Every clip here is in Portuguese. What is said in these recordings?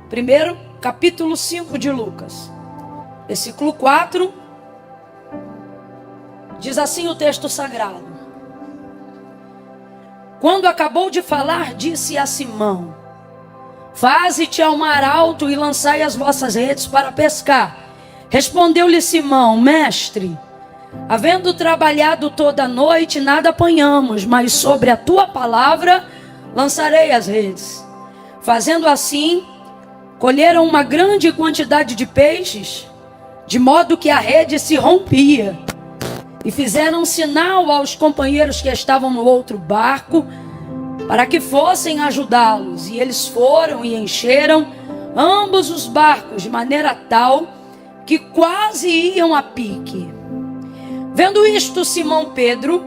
Primeiro, capítulo 5 de Lucas, versículo 4, diz assim o texto sagrado. Quando acabou de falar, disse a Simão: faze-te ao mar alto e lançai as vossas redes para pescar. Respondeu-lhe Simão: mestre, havendo trabalhado toda a noite, nada apanhamos, mas sobre a tua palavra lançarei as redes. Fazendo assim, colheram uma grande quantidade de peixes, de modo que a rede se rompia. E fizeram sinal aos companheiros que estavam no outro barco, para que fossem ajudá-los. E eles foram e encheram ambos os barcos, de maneira tal que quase iam a pique. Vendo isto, Simão Pedro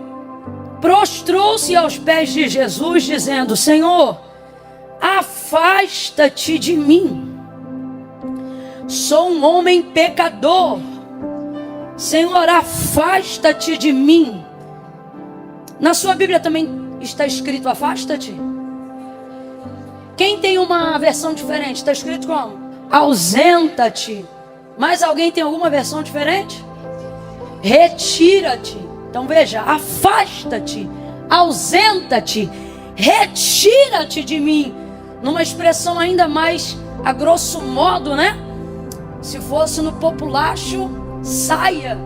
prostrou-se aos pés de Jesus, dizendo: Senhor, afasta-te de mim, sou um homem pecador. Senhor, afasta-te de mim. Na sua Bíblia também está escrito afasta-te? Quem tem uma versão diferente? Está escrito como? Ausenta-te. Mas alguém tem alguma versão diferente? Retira-te. Então veja, afasta-te, ausenta-te, retira-te de mim. Numa expressão ainda mais a grosso modo, né? Se fosse no populacho, saia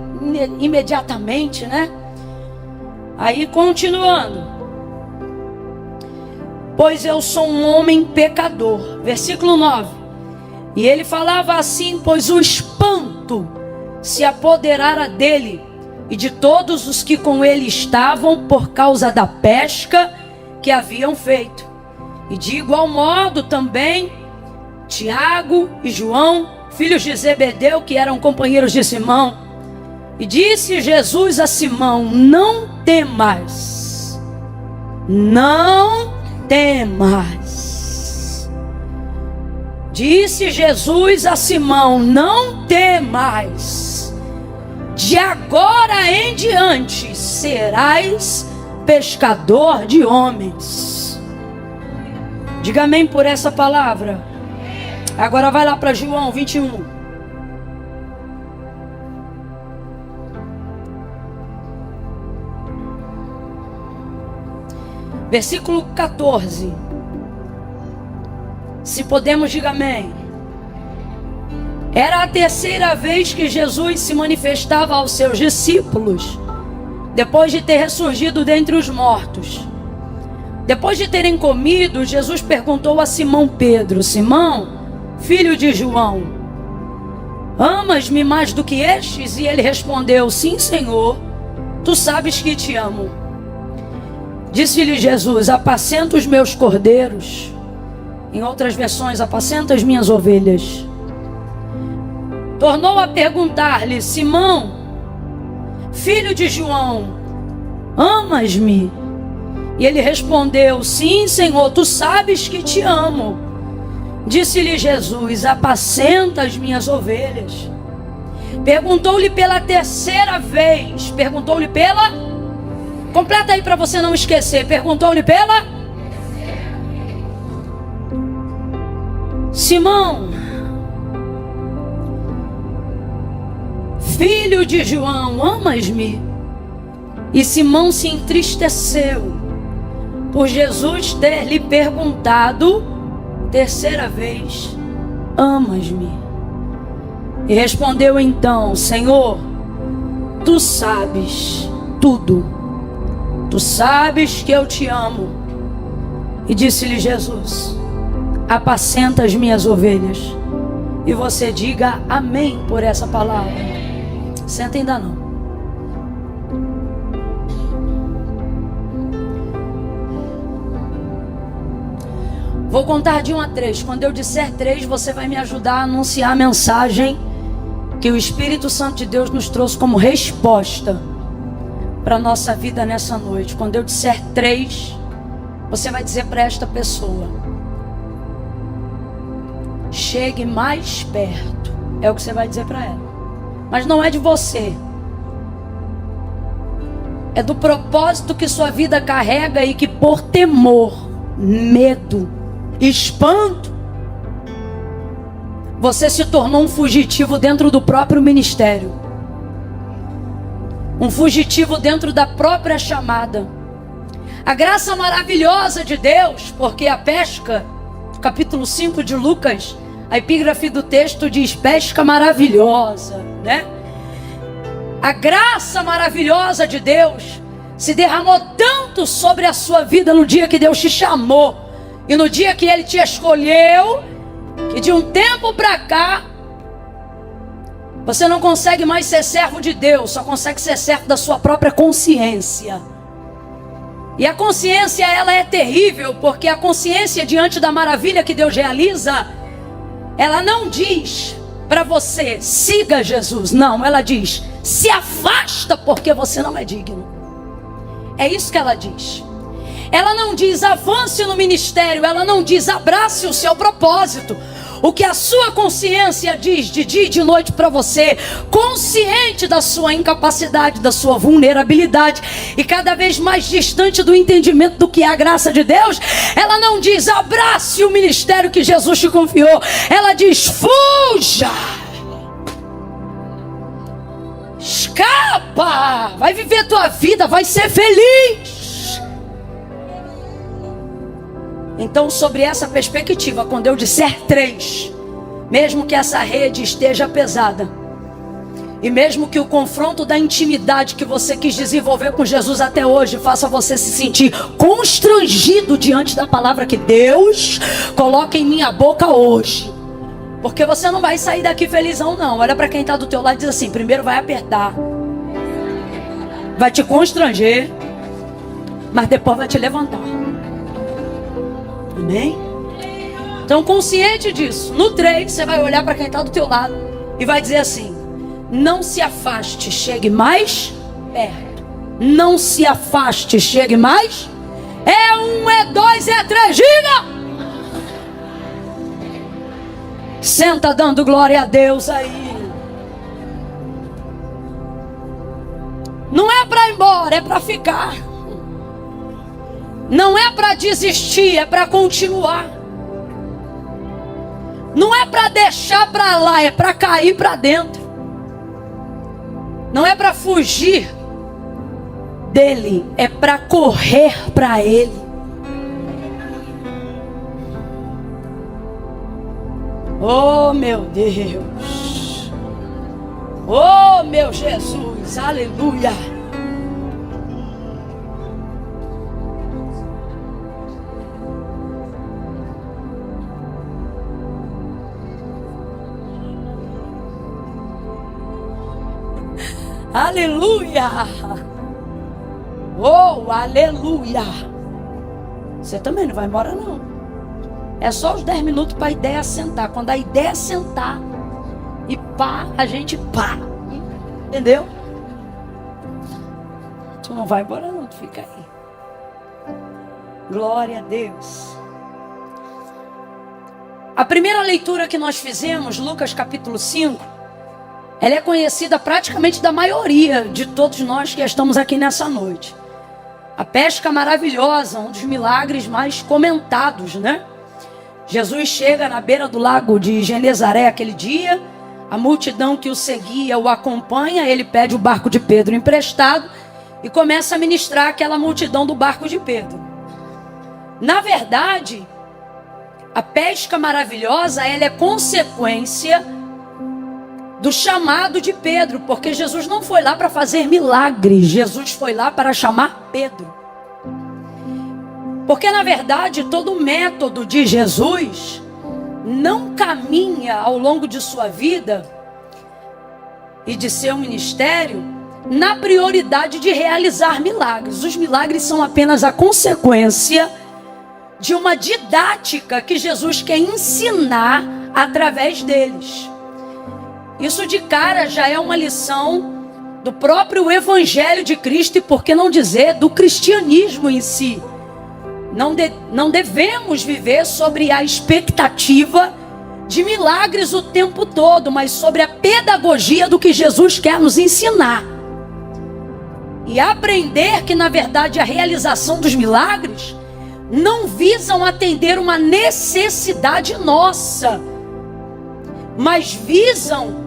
imediatamente, né? Aí continuando. Pois eu sou um homem pecador. Versículo 9. E ele falava assim, pois o espanto se apoderara dele e de todos os que com ele estavam por causa da pesca que haviam feito. E de igual modo também Tiago e João, filhos de Zebedeu, que eram companheiros de Simão. E disse Jesus a Simão: não temas, não temas. Disse Jesus a Simão: não temas, de agora em diante serás pescador de homens. Diga amém por essa palavra. Agora vai lá para João 21. Versículo 14. Se podemos, diga amém. Era a terceira vez que Jesus se manifestava aos seus discípulos, depois de ter ressurgido dentre os mortos. Depois de terem comido, Jesus perguntou a Simão Pedro: Simão, filho de João, amas-me mais do que estes? E ele respondeu: sim, Senhor, tu sabes que te amo. Disse-lhe Jesus: apacenta os meus cordeiros. Em outras versões, apacenta as minhas ovelhas. Tornou a perguntar-lhe: Simão, filho de João, amas-me? E ele respondeu: sim, Senhor, tu sabes que te amo. Disse-lhe Jesus: apacenta as minhas ovelhas. Perguntou-lhe pela terceira vez. Perguntou-lhe pela... Completa aí para você não esquecer. Perguntou-lhe pela... Simão, filho de João, amas-me? E Simão se entristeceu por Jesus ter lhe perguntado terceira vez: amas-me? E respondeu então: Senhor, tu sabes tudo, tu sabes que eu te amo. E disse-lhe Jesus: apacenta as minhas ovelhas. E você diga amém por essa palavra. Senta ainda não. Vou contar de 1 a 3. Quando eu disser 3, você vai me ajudar a anunciar a mensagem que o Espírito Santo de Deus nos trouxe como resposta para a nossa vida nessa noite. Quando eu disser 3, você vai dizer para esta pessoa: chegue mais perto. É o que você vai dizer para ela. Mas não é de você. É do propósito que sua vida carrega e que por temor, medo, espanto, você se tornou um fugitivo dentro do próprio ministério. Um fugitivo dentro da própria chamada. A graça maravilhosa de Deus, porque a pesca, capítulo 5 de Lucas, a epígrafe do texto diz pesca maravilhosa, né? A graça maravilhosa de Deus se derramou tanto sobre a sua vida no dia que Deus te chamou e no dia que Ele te escolheu, que de um tempo para cá você não consegue mais ser servo de Deus, só consegue ser servo da sua própria consciência. E a consciência, ela é terrível, porque a consciência diante da maravilha que Deus realiza, ela não diz para você, siga Jesus. Não, ela diz, se afasta porque você não é digno. É isso que ela diz. Ela não diz, avance no ministério. Ela não diz, abrace o seu propósito. O que a sua consciência diz de dia e de noite para você, consciente da sua incapacidade, da sua vulnerabilidade e cada vez mais distante do entendimento do que é a graça de Deus, ela não diz abrace o ministério que Jesus te confiou, ela diz fuja, escapa, vai viver a tua vida, vai ser feliz. Então, sobre essa perspectiva, quando eu disser 3, mesmo que essa rede esteja pesada, e mesmo que o confronto da intimidade que você quis desenvolver com Jesus até hoje faça você se sentir constrangido diante da palavra que Deus coloca em minha boca hoje, porque você não vai sair daqui felizão não. Olha para quem está do teu lado e diz assim, primeiro vai apertar, vai te constranger, mas depois vai te levantar. Amém? Então, consciente disso, no 3 você vai olhar para quem está do teu lado e vai dizer assim, não se afaste, chegue mais perto. Não se afaste, chegue mais. É 1, é 2, é 3, diga! Senta dando glória a Deus aí. Não é para ir embora, é para ficar. Não é para desistir, é para continuar. Não é para deixar para lá, é para cair para dentro. Não é para fugir dele, é para correr para ele. Oh meu Deus, oh meu Jesus, aleluia. Aleluia! Oh, aleluia! Você também não vai embora não. É só os 10 minutos para a ideia sentar. Quando a ideia sentar e pá, a gente pá. Entendeu? Tu não vai embora não, tu fica aí. Glória a Deus. A primeira leitura que nós fizemos, Lucas capítulo 5, ela é conhecida praticamente da maioria de todos nós que estamos aqui nessa noite. A pesca maravilhosa, um dos milagres mais comentados, né? Jesus chega na beira do lago de Genezaré aquele dia, a multidão que o seguia o acompanha, ele pede o barco de Pedro emprestado e começa a ministrar aquela multidão do barco de Pedro. Na verdade, a pesca maravilhosa, ela é consequência do chamado de Pedro, porque Jesus não foi lá para fazer milagres, Jesus foi lá para chamar Pedro. Porque na verdade todo o método de Jesus não caminha ao longo de sua vida e de seu ministério na prioridade de realizar milagres. Os milagres são apenas a consequência de uma didática que Jesus quer ensinar através deles. Isso de cara já é uma lição do próprio Evangelho de Cristo, e por que não dizer do cristianismo em si. Não devemos viver sobre a expectativa de milagres o tempo todo, mas sobre a pedagogia do que Jesus quer nos ensinar. E aprender que na verdade a realização dos milagres não visam atender uma necessidade nossa, mas visam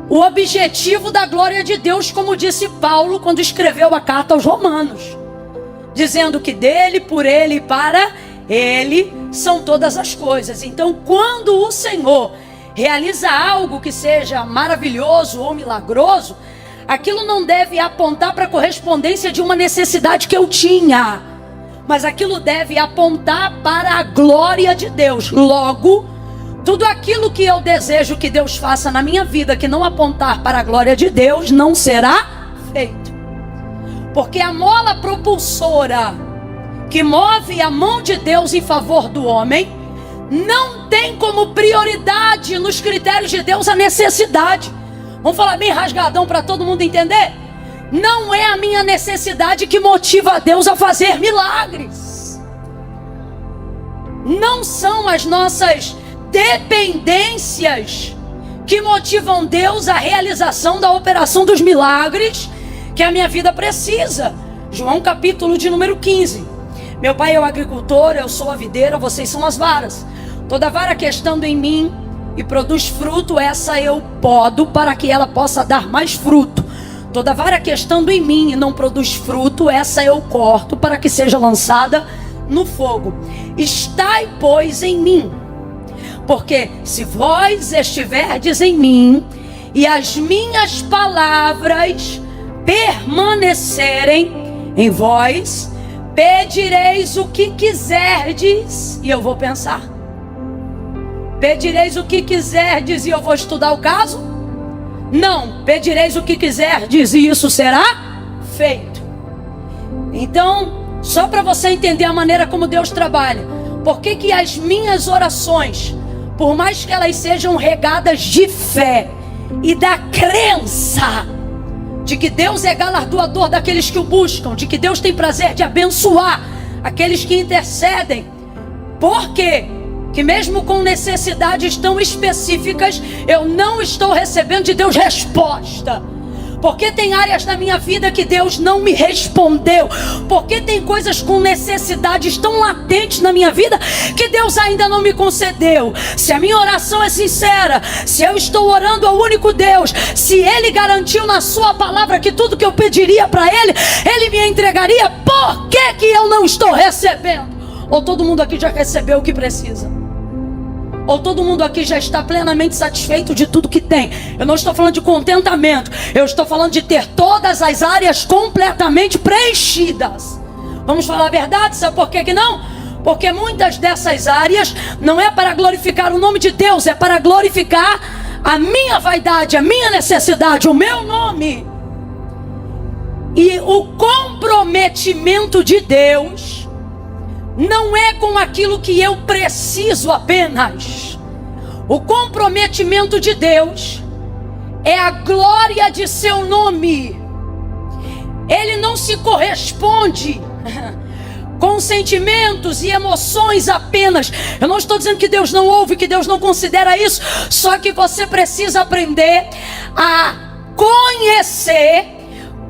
o objetivo da glória de Deus, como disse Paulo quando escreveu a carta aos Romanos, dizendo que dele, por ele e para ele são todas as coisas. Então, quando o Senhor realiza algo que seja maravilhoso ou milagroso, aquilo não deve apontar para a correspondência de uma necessidade que eu tinha, mas aquilo deve apontar para a glória de Deus. Logo, tudo aquilo que eu desejo que Deus faça na minha vida que não apontar para a glória de Deus, não será feito. Porque a mola propulsora que move a mão de Deus em favor do homem não tem como prioridade nos critérios de Deus a necessidade. Vamos falar bem rasgadão para todo mundo entender? Não é a minha necessidade que motiva a Deus a fazer milagres. Não são as nossas dependências que motivam Deus à realização da operação dos milagres que a minha vida precisa. João capítulo de número 15. Meu pai é o agricultor, eu sou a videira, vocês são as varas. Toda vara que estando em mim e produz fruto, essa eu podo para que ela possa dar mais fruto. Toda vara que estando em mim e não produz fruto, essa eu corto para que seja lançada no fogo. Estai, pois, em mim, porque se vós estiverdes em mim e as minhas palavras permanecerem em vós, pedireis o que quiserdes e eu vou pensar. Pedireis o que quiserdes e eu vou estudar o caso? Não, pedireis o que quiserdes e isso será feito. Então, só para você entender a maneira como Deus trabalha, por que as minhas orações, por mais que elas sejam regadas de fé e da crença de que Deus é galardoador daqueles que o buscam, de que Deus tem prazer de abençoar aqueles que intercedem, por quê? Que mesmo com necessidades tão específicas, eu não estou recebendo de Deus resposta. Porque tem áreas da minha vida que Deus não me respondeu. Porque tem coisas com necessidades tão latentes na minha vida que Deus ainda não me concedeu. Se a minha oração é sincera, se eu estou orando ao único Deus, se Ele garantiu na sua palavra que tudo que eu pediria para Ele, Ele me entregaria, por que eu não estou recebendo? Ou todo mundo aqui já recebeu o que precisa? Ou todo mundo aqui já está plenamente satisfeito de tudo que tem? Eu não estou falando de contentamento, eu estou falando de ter todas as áreas completamente preenchidas. Vamos falar a verdade? Sabe por que não? Porque muitas dessas áreas não é para glorificar o nome de Deus, é para glorificar a minha vaidade, a minha necessidade, o meu nome. E o comprometimento de Deus não é com aquilo que eu preciso apenas. O comprometimento de Deus é a glória de seu nome. Ele não se corresponde com sentimentos e emoções apenas. Eu não estou dizendo que Deus não ouve, que Deus não considera isso. Só que você precisa aprender a conhecer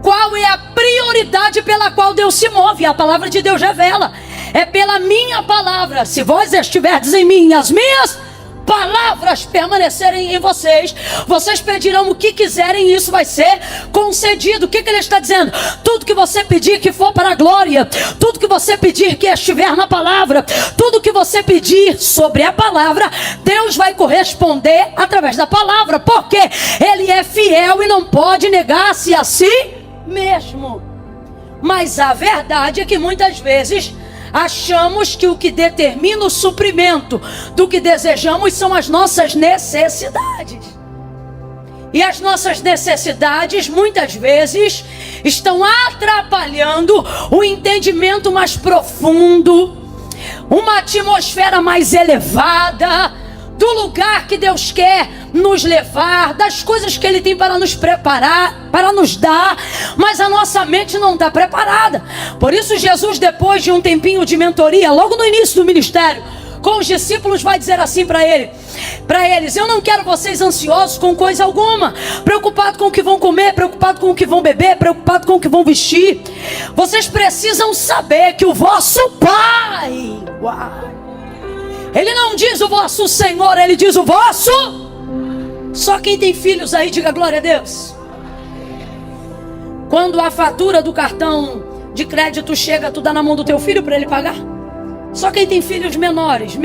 qual é a prioridade pela qual Deus se move. A palavra de Deus revela. É pela minha palavra. Se vós estiverdes em mim e as minhas palavras permanecerem em vocês, vocês pedirão o que quiserem e isso vai ser concedido. O que ele está dizendo? Tudo que você pedir que for para a glória, tudo que você pedir que estiver na palavra, tudo que você pedir sobre a palavra, Deus vai corresponder através da palavra, porque Ele é fiel e não pode negar-se a si mesmo. Mas a verdade é que muitas vezes achamos que o que determina o suprimento do que desejamos são as nossas necessidades. E as nossas necessidades muitas vezes estão atrapalhando o entendimento mais profundo, uma atmosfera mais elevada do lugar que Deus quer nos levar, das coisas que Ele tem para nos preparar, para nos dar, mas a nossa mente não está preparada. Por isso Jesus, depois de um tempinho de mentoria, logo no início do ministério, com os discípulos, vai dizer assim para eles: eu não quero vocês ansiosos com coisa alguma, preocupados com o que vão comer, preocupados com o que vão beber, preocupados com o que vão vestir. Vocês precisam saber que o vosso Pai, Ele não diz o vosso Senhor, Ele diz o vosso Só quem tem filhos aí, diga glória a Deus. Quando a fatura do cartão de crédito chega, tu dá na mão do teu filho para ele pagar? Só quem tem filhos menores.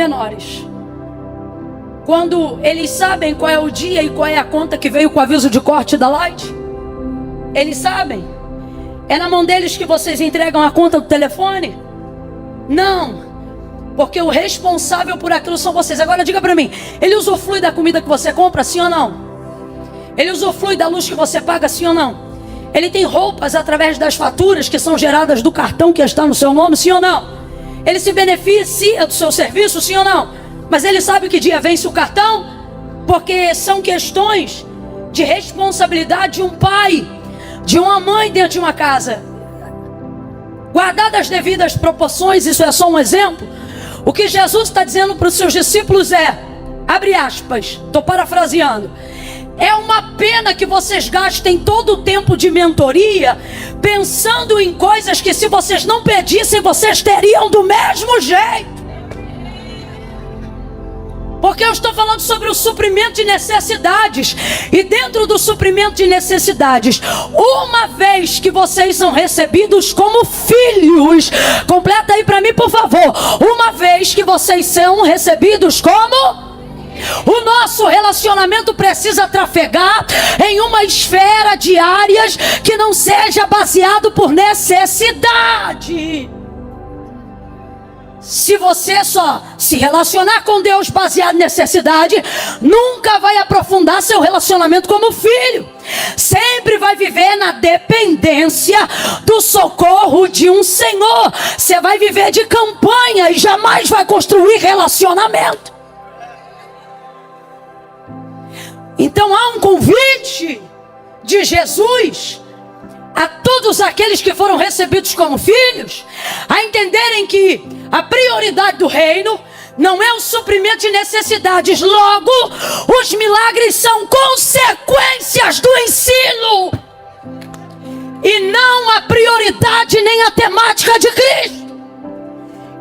Quando eles sabem qual é o dia e qual é a conta que veio com o aviso de corte da Light, eles sabem. É na mão deles que vocês entregam a conta do telefone? Não, porque o responsável por aquilo são vocês. Agora diga para mim, ele usufrui da comida que você compra, sim ou não? Ele usufrui da luz que você paga, sim ou não? Ele tem roupas através das faturas que são geradas do cartão que está no seu nome, sim ou não? Ele se beneficia do seu serviço, sim ou não? Mas ele sabe que dia vence o cartão? Porque são questões de responsabilidade de um pai, de uma mãe dentro de uma casa. Guardadas as devidas proporções, isso é só um exemplo. O que Jesus está dizendo para os seus discípulos é, abre aspas, estou parafraseando, é uma pena que vocês gastem todo o tempo de mentoria pensando em coisas que, se vocês não pedissem, vocês teriam do mesmo jeito. Porque eu estou falando sobre o suprimento de necessidades. E dentro do suprimento de necessidades, uma vez que vocês são recebidos como filhos, completa aí para mim, por favor. Uma vez que vocês são recebidos como... O nosso relacionamento precisa trafegar em uma esfera de áreas que não seja baseado por necessidade. Se você só se relacionar com Deus baseado em necessidade, nunca vai aprofundar seu relacionamento como filho. Sempre vai viver na dependência do socorro de um Senhor. Você vai viver de campanha e jamais vai construir relacionamento. Então há um convite de Jesus a todos aqueles que foram recebidos como filhos, a entenderem que a prioridade do reino não é o suprimento de necessidades. Logo, os milagres são consequências do ensino, e não a prioridade nem a temática de Cristo.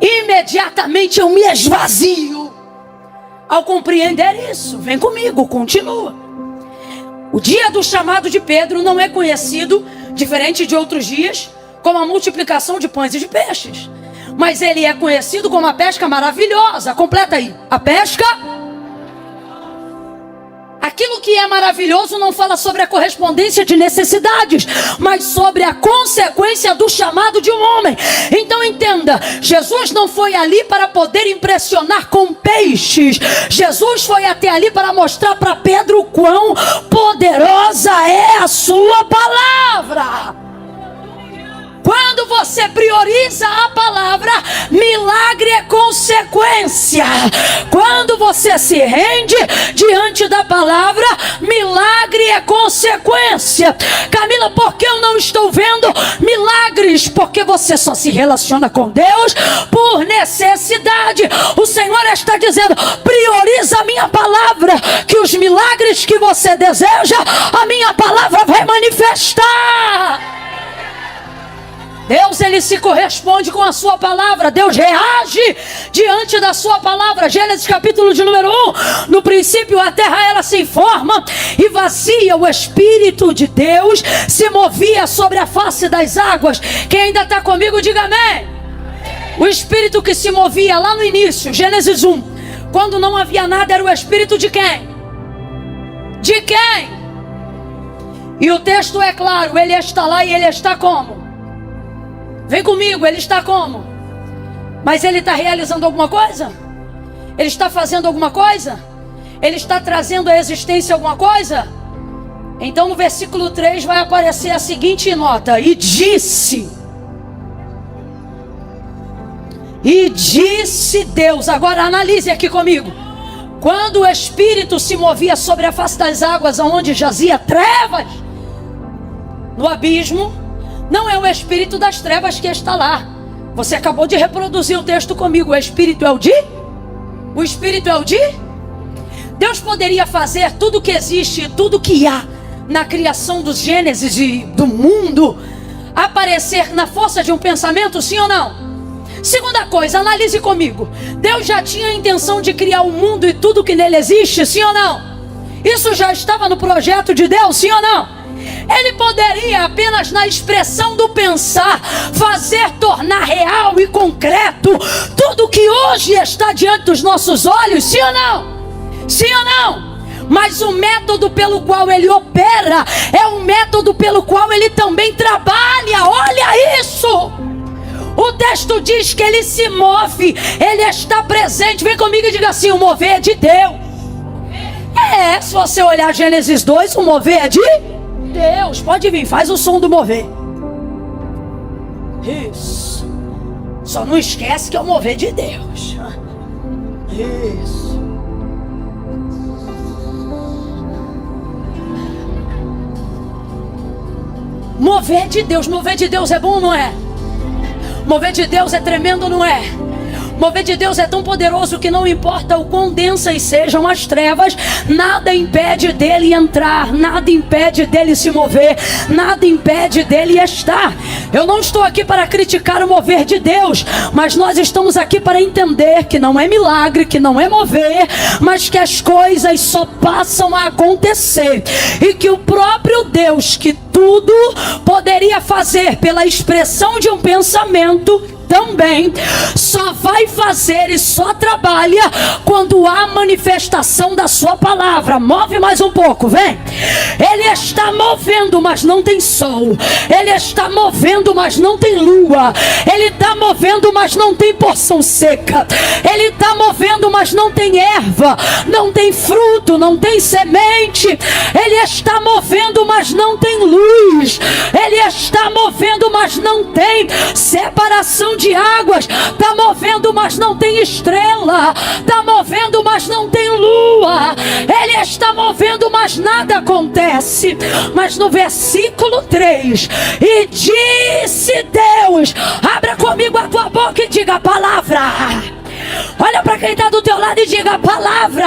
Imediatamente eu me esvazio ao compreender isso. Vem comigo, continua. O dia do chamado de Pedro não é conhecido, diferente de outros dias, como a multiplicação de pães e de peixes. Mas ele é conhecido como a pesca maravilhosa. Completa aí. A pesca. Aquilo que é maravilhoso não fala sobre a correspondência de necessidades, mas sobre a consequência do chamado de um homem. Então entenda, Jesus não foi ali para poder impressionar com peixes. Jesus foi até ali para mostrar para Pedro o quão poderosa é a sua palavra. Quando você prioriza a palavra, milagre é consequência. Quando você se rende diante da palavra, milagre é consequência. Camila, por que eu não estou vendo milagres? Porque você só se relaciona com Deus por necessidade. O Senhor está dizendo, prioriza a minha palavra, que os milagres que você deseja, a minha palavra vai manifestar. Deus, ele se corresponde com a sua palavra. Deus reage diante da sua palavra. Gênesis capítulo de número 1. No princípio a terra ela se forma e vazia. O Espírito de Deus se movia sobre a face das águas. Quem ainda está comigo, diga amém. O Espírito que se movia lá no início, Gênesis 1. Quando não havia nada, era o Espírito de quem? De quem? E o texto é claro, ele está lá e ele está como? Vem comigo, ele está como? Mas ele está realizando alguma coisa? Ele está fazendo alguma coisa? Ele está trazendo à existência alguma coisa? Então no versículo 3 vai aparecer a seguinte nota: E disse Deus. Agora analise aqui comigo. Quando o Espírito se movia sobre a face das águas, aonde jazia trevas, no abismo, não é o espírito das trevas que está lá. Você acabou de reproduzir o texto comigo. O espírito é o de? O espírito é o de? Deus poderia fazer tudo que existe, tudo que há na criação dos Gênesis e do mundo aparecer na força de um pensamento, sim ou não? Segunda coisa, analise comigo. Deus já tinha a intenção de criar o mundo e tudo que nele existe, sim ou não? Isso já estava no projeto de Deus, sim ou não? Ele poderia apenas na expressão do pensar fazer tornar real e concreto tudo que hoje está diante dos nossos olhos, sim ou não? Sim ou não? Mas o método pelo qual ele opera é um método pelo qual ele também trabalha. Olha isso! O texto diz que ele se move, ele está presente. Vem comigo e diga assim: o mover é de Deus. Se você olhar Gênesis 2, o mover é de Deus. Pode vir, faz o som do mover. Isso. Só não esquece que é o mover de Deus. Isso. Mover de Deus. Mover de Deus é bom, não é? Mover de Deus é tremendo, não é? Mover de Deus é tão poderoso que não importa o quão densas sejam as trevas, nada impede dele entrar, nada impede dele se mover, nada impede dele estar. Eu não estou aqui para criticar o mover de Deus, mas nós estamos aqui para entender que não é milagre, que não é mover, mas que as coisas só passam a acontecer, e que o próprio Deus, que tudo poderia fazer pela expressão de um pensamento, também só vai fazer e só trabalha quando há manifestação da sua palavra. Move mais um pouco, vem. Ele está movendo, mas não tem sol. Ele está movendo, mas não tem lua. Ele está movendo, mas não tem porção seca. Ele está movendo, mas não tem erva, não tem fruto, não tem semente. Ele está movendo, mas não tem luz. Ele está movendo, mas não tem separação de águas. Está movendo, mas não tem estrela. Está movendo, mas não tem lua. Ele está movendo, mas nada acontece. Mas no versículo 3, e disse Deus, abra comigo a tua boca e diga a palavra. Olha para quem está do teu lado e diga a palavra.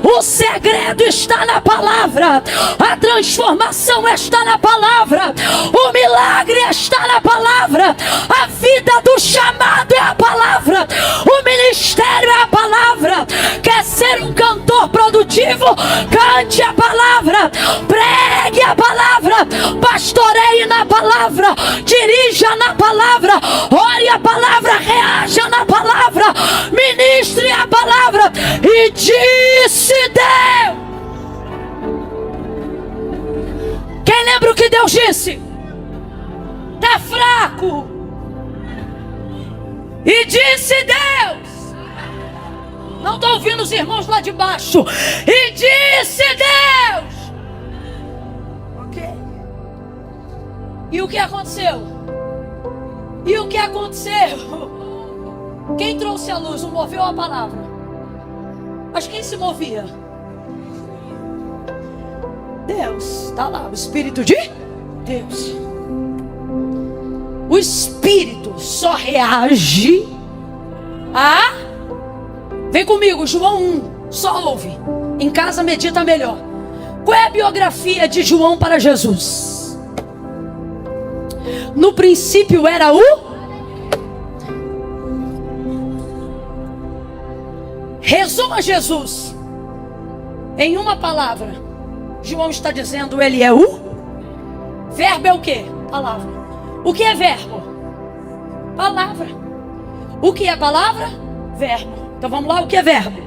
O segredo está na palavra. A transformação está na palavra. O milagre está na palavra. A vida do chamado é a palavra. O ministério é a palavra. Quer ser um cantor produtivo? Cante a palavra. Pregue a palavra. Pastoreie na palavra. Dirija na palavra. Ore a palavra. Reaja na palavra. Ministre a palavra. E disse Deus. Quem lembra o que Deus disse? Tá fraco. E disse Deus. Não estou ouvindo os irmãos lá de baixo. E disse Deus. Ok. E o que aconteceu? E o que aconteceu? Quem trouxe a luz? O moveu a palavra. Mas quem se movia? Deus. Está lá, o Espírito de Deus. O Espírito só reage a... Vem comigo, João 1. Só ouve. Em casa medita melhor. Qual é a biografia de João para Jesus? No princípio era o... Resuma Jesus em uma palavra. João está dizendo, ele é o verbo. É o que? Palavra. O que é verbo? Palavra. O que é palavra? Verbo. Então vamos lá, o que é verbo?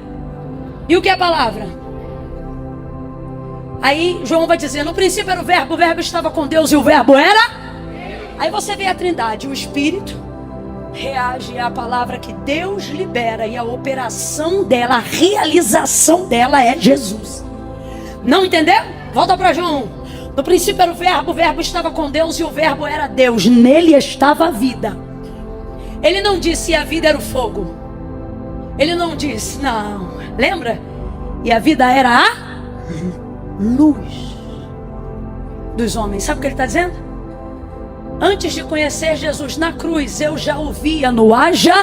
E o que é palavra? Aí João vai dizer, no princípio era o verbo estava com Deus e o verbo era? Aí você vê a trindade, o Espírito reage à palavra que Deus libera, e a operação dela, a realização dela é Jesus. Não entendeu? Volta para João 1. No princípio era o verbo estava com Deus e o verbo era Deus, nele estava a vida. Ele não disse a vida era o fogo. Ele não disse, não, lembra? E a vida era a luz dos homens. Sabe o que ele está dizendo? Antes de conhecer Jesus na cruz, eu já o via no haja.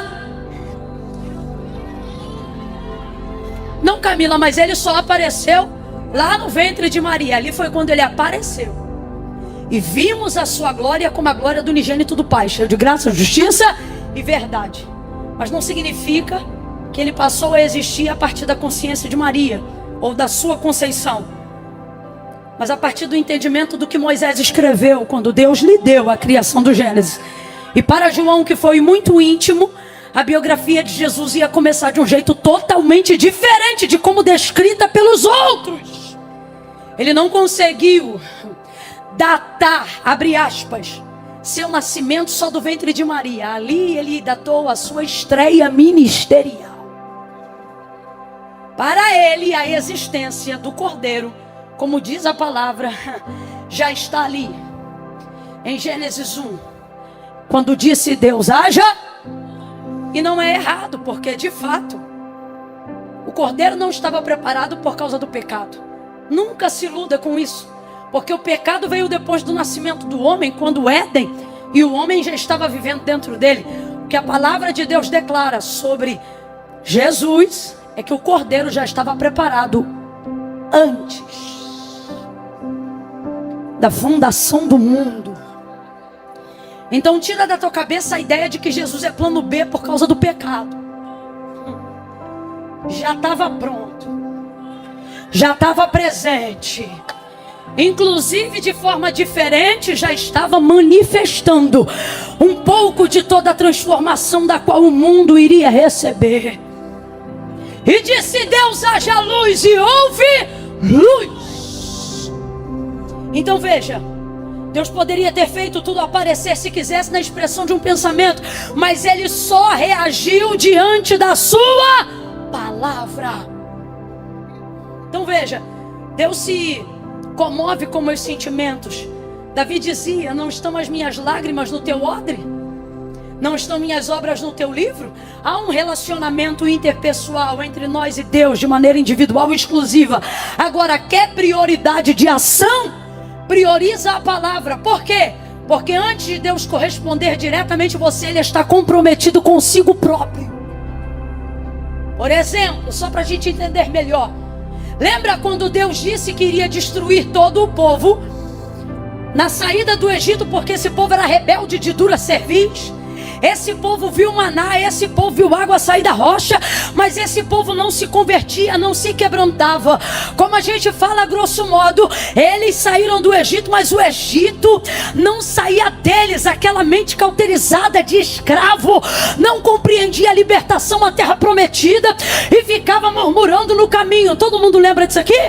Não, Camila, mas ele só apareceu lá no ventre de Maria. Ali foi quando ele apareceu. E vimos a sua glória como a glória do unigênito do Pai, cheio de graça, justiça e verdade. Mas não significa que ele passou a existir a partir da consciência de Maria. ou da sua conceição, mas a partir do entendimento do que Moisés escreveu quando Deus lhe deu a criação do Gênesis. E para João, que foi muito íntimo, a biografia de Jesus ia começar de um jeito totalmente diferente de como descrita pelos outros. Ele não conseguiu datar, abre aspas, seu nascimento só do ventre de Maria. Ali ele datou a sua estreia ministerial. Para ele, a existência do Cordeiro, como diz a palavra, já está ali. Em Gênesis 1, quando disse Deus, haja. E não é errado, porque de fato, o Cordeiro não estava preparado por causa do pecado. Nunca se iluda com isso. Porque o pecado veio depois do nascimento do homem, quando o Éden, e o homem já estava vivendo dentro dele. O que a palavra de Deus declara sobre Jesus é que o Cordeiro já estava preparado antes da fundação do mundo. Então tira da tua cabeça a ideia de que Jesus é plano B por causa do pecado. Já estava pronto, já estava presente, inclusive de forma diferente, já estava manifestando um pouco de toda a transformação da qual o mundo iria receber. E disse Deus, haja luz, e houve luz. Então veja, Deus poderia ter feito tudo aparecer se quisesse na expressão de um pensamento, mas Ele só reagiu diante da sua palavra. Então veja, Deus se comove com meus sentimentos. Davi dizia, não estão as minhas lágrimas no teu odre? Não estão minhas obras no teu livro? Há um relacionamento interpessoal entre nós e Deus de maneira individual e exclusiva. Agora, quer prioridade de ação? Prioriza a palavra. Por quê? Porque antes de Deus corresponder diretamente a você, Ele está comprometido consigo próprio. Por exemplo, só para a gente entender melhor, lembra quando Deus disse que iria destruir todo o povo na saída do Egito, porque esse povo era rebelde, de dura cerviz? Esse povo viu maná, esse povo viu água sair da rocha, mas esse povo não se convertia, não se quebrantava. Como a gente fala grosso modo, eles saíram do Egito, mas o Egito não saía deles. Aquela mente cauterizada de escravo não compreendia a libertação, a terra prometida, e ficava murmurando no caminho. Todo mundo lembra disso aqui?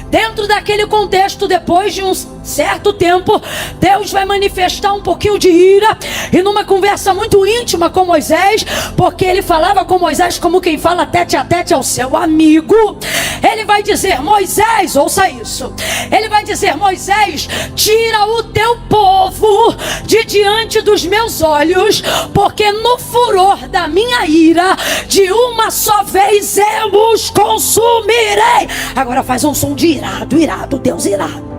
Dentro daquele contexto, depois de um certo tempo, Deus vai manifestar um pouquinho de ira, e numa conversa muito íntima com Moisés, porque ele falava com Moisés como quem fala tete a tete ao seu amigo, ele vai dizer, Moisés, ouça isso, ele vai dizer, Moisés, tira o teu povo de diante dos meus olhos, porque no furor da minha ira, de uma só vez eu os consumirei. Agora faz um som de irado, irado, Deus irado.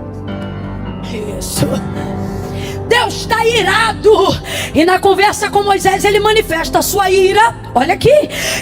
Isso. Deus está irado, e na conversa com Moisés ele manifesta a sua ira, olha aqui,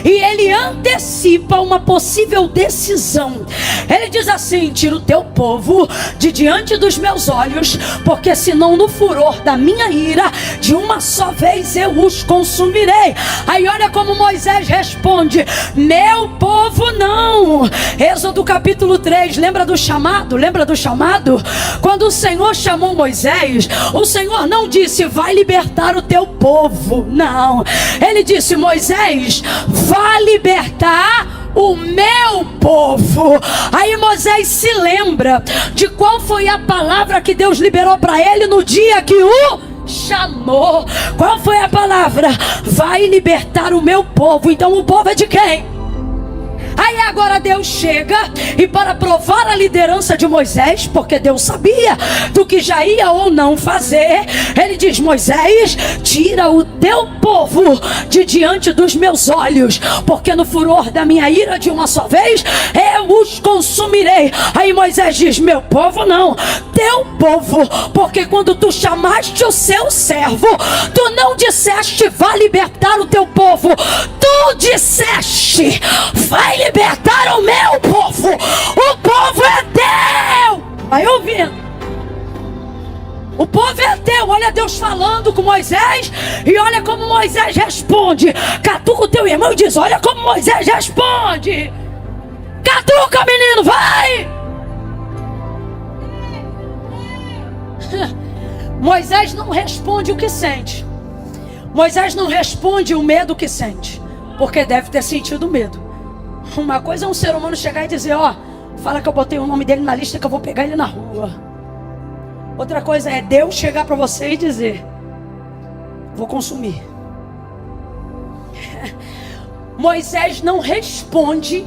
e ele antecipa uma possível decisão. Ele diz assim, tira o teu povo de diante dos meus olhos, porque senão no furor da minha ira, de uma só vez eu os consumirei. Aí olha como Moisés responde, meu povo não. Êxodo capítulo 3, lembra do chamado? Lembra do chamado? Quando o Senhor chamou Moisés, o Senhor não disse, vai libertar o teu povo, não. Ele disse, Moisés, vai libertar o meu povo. Aí Moisés se lembra de qual foi a palavra que Deus liberou para ele no dia que o chamou. Qual foi a palavra? Vai libertar o meu povo. Então o povo é de quem? Aí agora Deus chega, e para provar a liderança de Moisés, porque Deus sabia do que já ia ou não fazer, ele diz, Moisés, tira o teu povo de diante dos meus olhos, porque no furor da minha ira de uma só vez eu os consumirei. Aí Moisés diz, meu povo não, teu povo, porque quando tu chamaste o seu servo, tu não disseste, vai libertar o teu povo, tu disseste, vai libertar o meu povo. O povo é teu. Vai ouvindo? O povo é teu. Olha Deus falando com Moisés, e olha como Moisés responde. Catuca o teu irmão e diz, olha como Moisés responde. Catuca, menino, vai! Moisés não responde o que sente. Moisés não responde o medo que sente, porque deve ter sentido medo. Uma coisa é um ser humano chegar e dizer: ó, fala que eu botei o nome dele na lista, que eu vou pegar ele na rua. Outra coisa é Deus chegar para você e dizer: vou consumir. Moisés não responde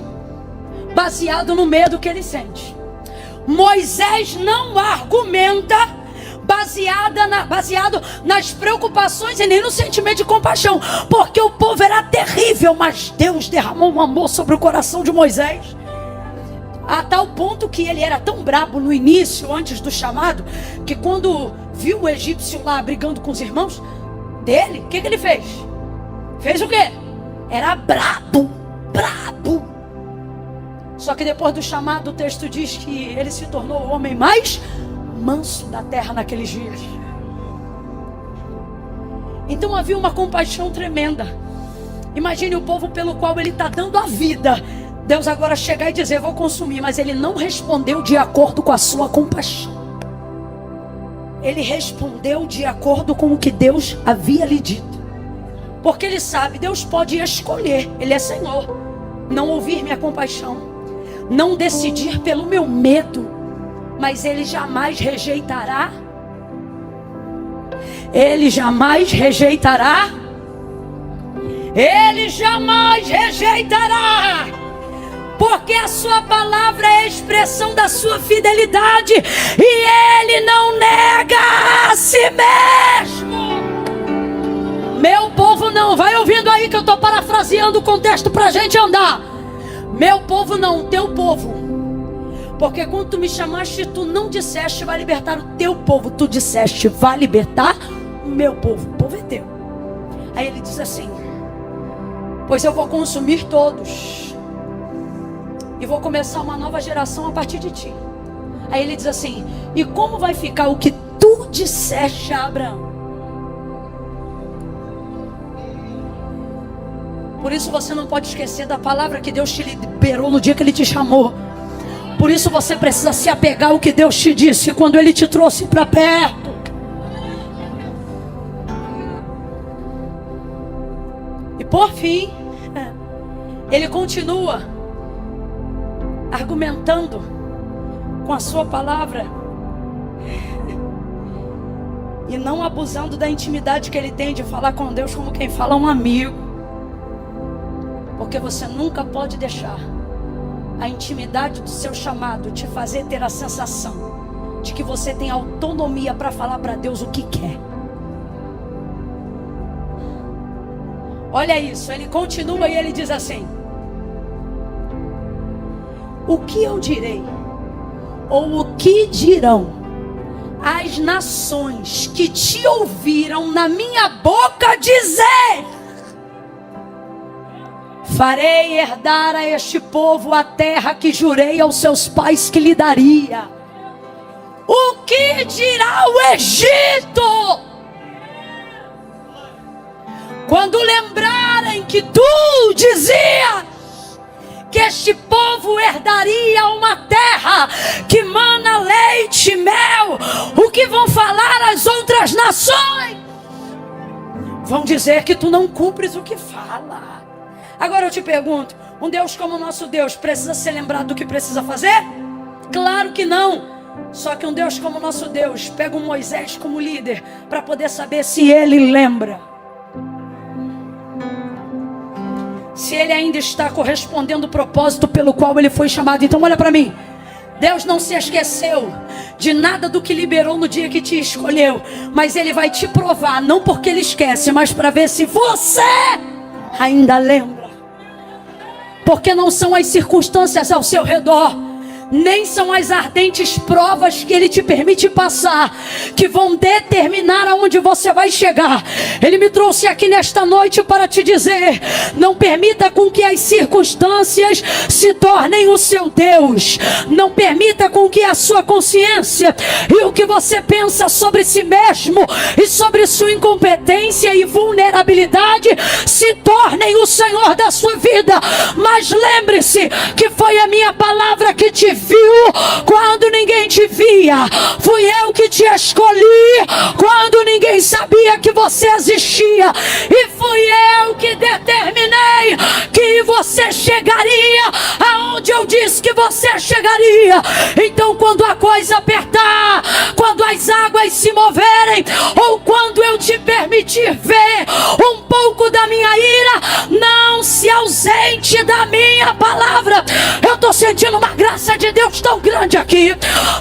baseado no medo que ele sente. Moisés não argumenta baseado nas preocupações e nem no sentimento de compaixão, porque o povo era terrível, mas Deus derramou um amor sobre o coração de Moisés, a tal ponto que ele era tão brabo no início, antes do chamado, que quando viu o egípcio lá brigando com os irmãos dele, o que ele fez? Fez o quê? Era brabo. Só que depois do chamado, o texto diz que ele se tornou o homem mais manso da terra naqueles dias. Então havia uma compaixão tremenda. Imagine o povo pelo qual ele está dando a vida. Deus agora chegar e dizer: vou consumir. Mas ele não respondeu de acordo com a sua compaixão. Ele respondeu de acordo com o que Deus havia lhe dito. Porque ele sabe, Deus pode escolher, Ele é Senhor, não ouvir minha compaixão, não decidir pelo meu medo, mas Ele jamais rejeitará. Ele jamais rejeitará. Ele jamais rejeitará. Porque a sua palavra é a expressão da sua fidelidade, e Ele não nega a si mesmo. Meu povo não, vai ouvindo aí que eu estou parafraseando o contexto para a gente andar. Meu povo não, teu povo. Porque quando tu me chamaste, tu não disseste vai libertar o teu povo, tu disseste vai libertar o meu povo. O povo é teu. Aí ele diz assim: pois eu vou consumir todos e vou começar uma nova geração a partir de ti. Aí ele diz assim: e como vai ficar o que tu disseste a Abraão? Por isso você não pode esquecer da palavra que Deus te liberou no dia que Ele te chamou. Por isso você precisa se apegar ao que Deus te disse quando Ele te trouxe para perto. E por fim, Ele continua argumentando com a sua palavra e não abusando da intimidade que Ele tem de falar com Deus como quem fala a um amigo. Porque você nunca pode deixar a intimidade do seu chamado te fazer ter a sensação de que você tem autonomia para falar para Deus o que quer. Olha isso, ele continua e ele diz assim: o que eu direi, ou o que dirão as nações que te ouviram na minha boca dizer: farei herdar a este povo a terra que jurei aos seus pais que lhe daria. O que dirá o Egito quando lembrarem que tu dizias que este povo herdaria uma terra que mana leite e mel? O que vão falar as outras nações? Vão dizer que tu não cumpres o que fala. Agora eu te pergunto, um Deus como o nosso Deus precisa ser lembrado do que precisa fazer? Claro que não. Só que um Deus como o nosso Deus pega um Moisés como líder para poder saber se ele lembra, se ele ainda está correspondendo ao propósito pelo qual ele foi chamado. Então olha para mim, Deus não se esqueceu de nada do que liberou no dia que te escolheu, mas Ele vai te provar, não porque Ele esquece, mas para ver se você ainda lembra. Porque não são as circunstâncias ao seu redor, Nem são as ardentes provas que Ele te permite passar que vão determinar aonde você vai chegar. Ele me trouxe aqui nesta noite para te dizer: não permita com que as circunstâncias se tornem o seu Deus. Não permita com que a sua consciência e o que você pensa sobre si mesmo e sobre sua incompetência e vulnerabilidade se tornem o Senhor da sua vida. Mas lembre-se que foi a minha palavra que te viu quando ninguém te via. Fui eu que te escolhi quando ninguém sabia que você existia. E fui eu que determinei que você chegaria aonde eu disse que você chegaria. Então, quando a coisa apertar, quando as águas se moverem, ou quando eu te permitir ver um pouco da minha ira, não se ausente da minha palavra. Eu estou sentindo uma graça de Deus tão grande aqui.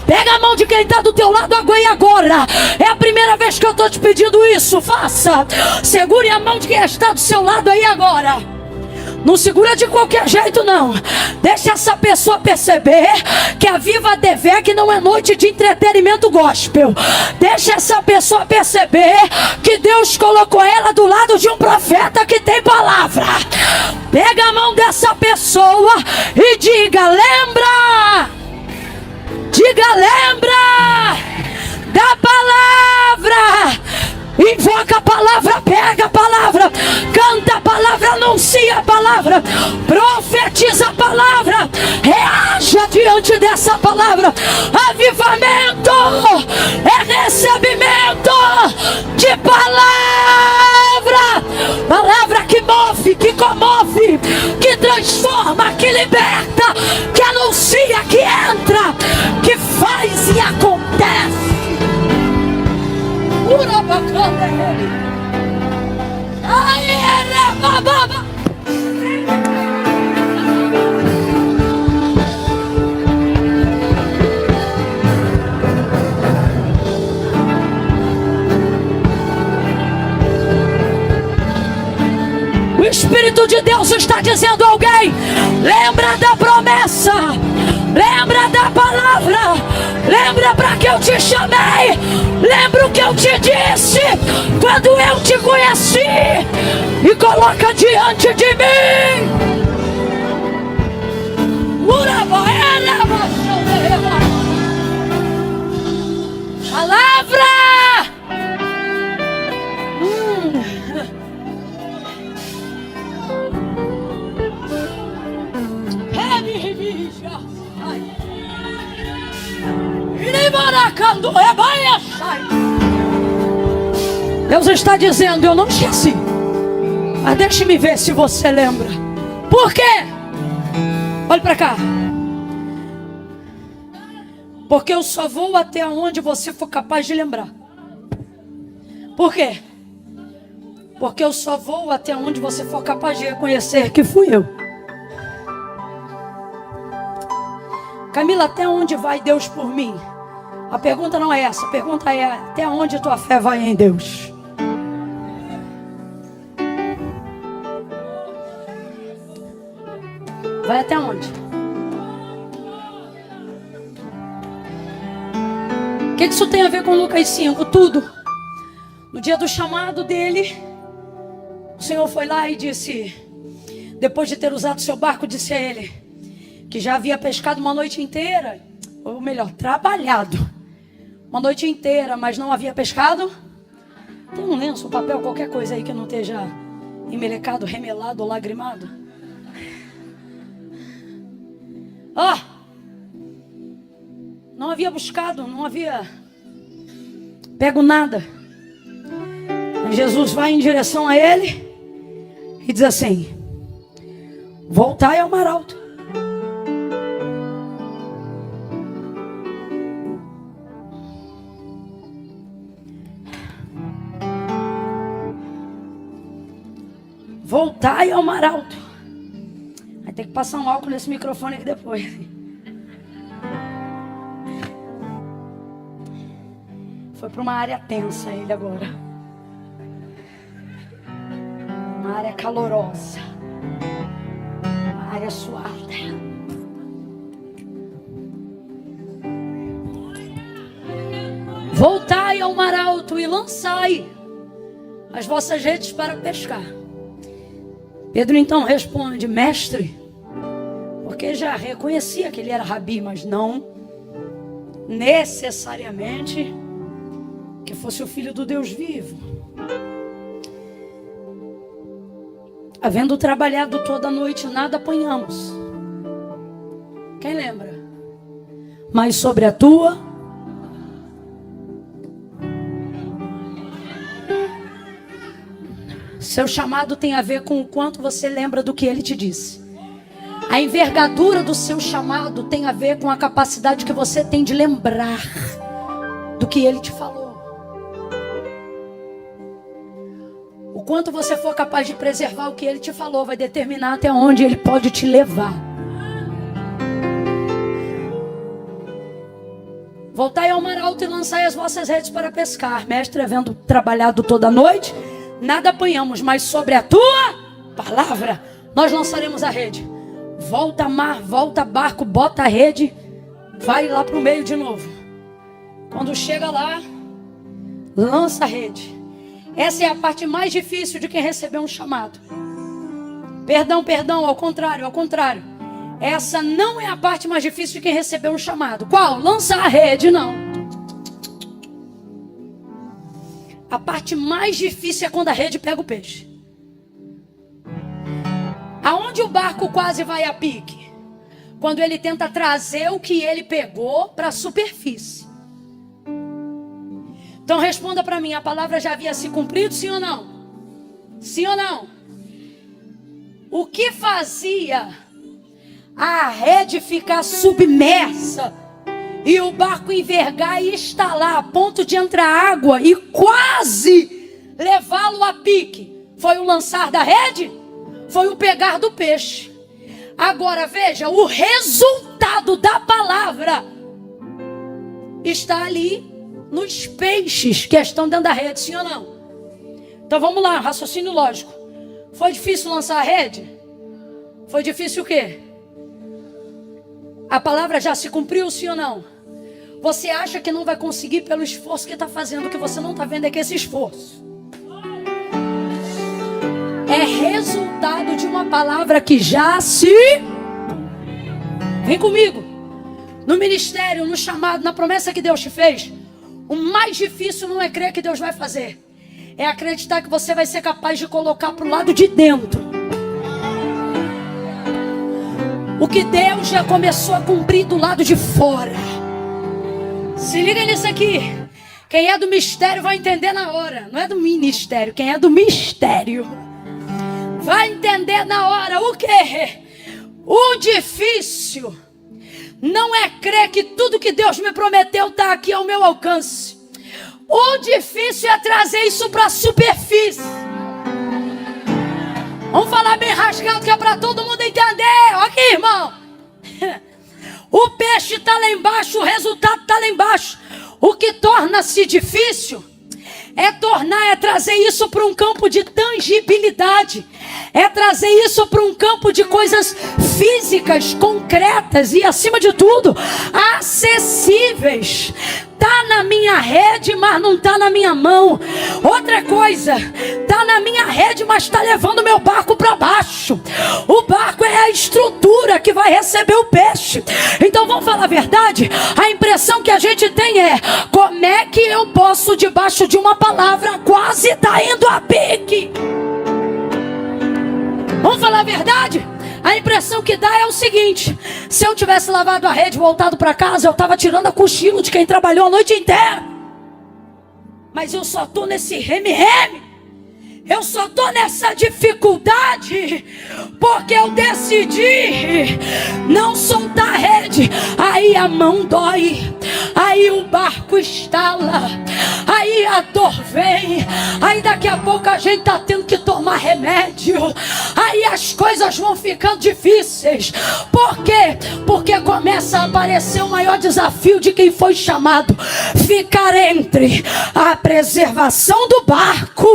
Pega a mão de quem está do teu lado agora. É a primeira vez que eu estou te pedindo isso. Faça. Segure a mão de quem está do seu lado aí agora. Não segura de qualquer jeito, não. Deixa essa pessoa perceber que a Viva DVEC não é noite de entretenimento gospel. Deixa essa pessoa perceber que Deus colocou ela do lado de um profeta que tem palavra. Pega a mão dessa pessoa e diga: lembra! Diga: lembra da palavra! Invoca a palavra, pega a palavra, canta a palavra, anuncia a palavra, profetiza a palavra, reaja diante dessa palavra. Avivamento é recebimento de palavra. Palavra que move, que comove, que transforma, que liberta, que anuncia, que entra, que faz e acontece. O Espírito de Deus está dizendo a alguém: lembra da promessa, lembra da palavra, lembra para que eu te chamei, lembra o que eu te disse quando eu te conheci, e coloca diante de mim. Palavra. Deus está dizendo: eu não esqueci, mas deixe-me ver se você lembra. Por quê? Olhe para cá. Porque eu só vou até onde você for capaz de lembrar. Por quê? Porque eu só vou até onde você for capaz de reconhecer que fui eu. Camila, até onde vai Deus por mim? A pergunta não é essa. A pergunta é: até onde tua fé vai em Deus? Vai até onde? O que isso tem a ver com Lucas 5? Tudo. No dia do chamado dele, o Senhor foi lá e disse, depois de ter usado seu barco, disse a ele que já havia pescado uma noite inteira, ou melhor, trabalhado uma noite inteira, mas não havia pescado. Tem um lenço, um papel, qualquer coisa aí que não esteja emelecado, remelado ou lagrimado. Não havia buscado, não havia pego nada. Jesus vai em direção a ele e diz assim: voltai ao mar alto. Voltai ao mar alto. Vai ter que passar um álcool nesse microfone aqui depois. Foi para uma área tensa ele agora. Uma área calorosa. Uma área suada. ao mar alto e lançai as vossas redes para pescar. Pedro então responde: mestre, porque já reconhecia que ele era rabi, mas não necessariamente que fosse o filho do Deus vivo. Havendo trabalhado toda a noite, nada apanhamos. Quem lembra? Mas sobre a tua seu chamado tem a ver com o quanto você lembra do que ele te disse. A envergadura do seu chamado tem a ver com a capacidade que você tem de lembrar do que ele te falou. O quanto você for capaz de preservar o que ele te falou vai determinar até onde ele pode te levar. Voltai ao mar alto e lançai as vossas redes para pescar. Mestre, havendo trabalhado toda a noite, nada apanhamos, mas sobre a tua palavra nós lançaremos a rede. Volta mar, volta barco, bota a rede, vai lá para o meio de novo. Quando chega lá, lança a rede. Essa é a parte mais difícil de quem recebeu um chamado. Perdão, ao contrário. Essa não é a parte mais difícil de quem recebeu um chamado. Qual? Lançar a rede, não. A parte mais difícil é quando a rede pega o peixe. Aonde o barco quase vai a pique? Quando ele tenta trazer o que ele pegou para a superfície. Então responda para mim, a palavra já havia se cumprido, sim ou não? Sim ou não? O que fazia a rede ficar submersa e o barco envergar e estalar a ponto de entrar água e quase levá-lo a pique? Foi o lançar da rede? Foi o pegar do peixe. Agora veja, o resultado da palavra está ali nos peixes que estão dentro da rede, sim ou não? Então vamos lá, raciocínio lógico. Foi difícil lançar a rede? Foi difícil o quê? A palavra já se cumpriu, sim ou não? Você acha que não vai conseguir pelo esforço que está fazendo? O que você não está vendo é que esse esforço é resultado de uma palavra que já se... Vem comigo. No ministério, no chamado, na promessa que Deus te fez, o mais difícil não é crer que Deus vai fazer, é acreditar que você vai ser capaz de colocar para o lado de dentro o que Deus já começou a cumprir do lado de fora. Se liga nisso aqui. Quem é do mistério vai entender na hora. Não é do ministério, quem é do mistério vai entender na hora. O quê? O difícil não é crer que tudo que Deus me prometeu está aqui ao meu alcance. O difícil é trazer isso para a superfície. Vamos falar bem rasgado que é para todo mundo entender. Olha aqui, irmão. O peixe está lá embaixo, o resultado está lá embaixo. O que torna-se difícil é trazer isso para um campo de tangibilidade. É trazer isso para um campo de coisas físicas, concretas e, acima de tudo, acessíveis. Tá na minha rede, mas não tá na minha mão. Outra coisa, tá na minha rede, mas está levando meu barco para baixo. O barco é a estrutura que vai receber o peixe. Então vamos falar a verdade? A impressão que a gente tem é: como é que eu posso, debaixo de uma palavra, quase tá indo a pique? Vamos falar a verdade? A impressão que dá é o seguinte: se eu tivesse lavado a rede e voltado para casa, eu estava tirando a cochilo de quem trabalhou a noite inteira. Mas eu só estou nesse reme-reme. Eu só estou nessa dificuldade porque eu decidi não soltar a rede. Aí a mão dói, aí o barco estala, aí a dor vem, aí daqui a pouco a gente está tendo que tomar remédio, aí as coisas vão ficando difíceis. Por quê? Porque começa a aparecer o maior desafio de quem foi chamado: ficar entre a preservação do barco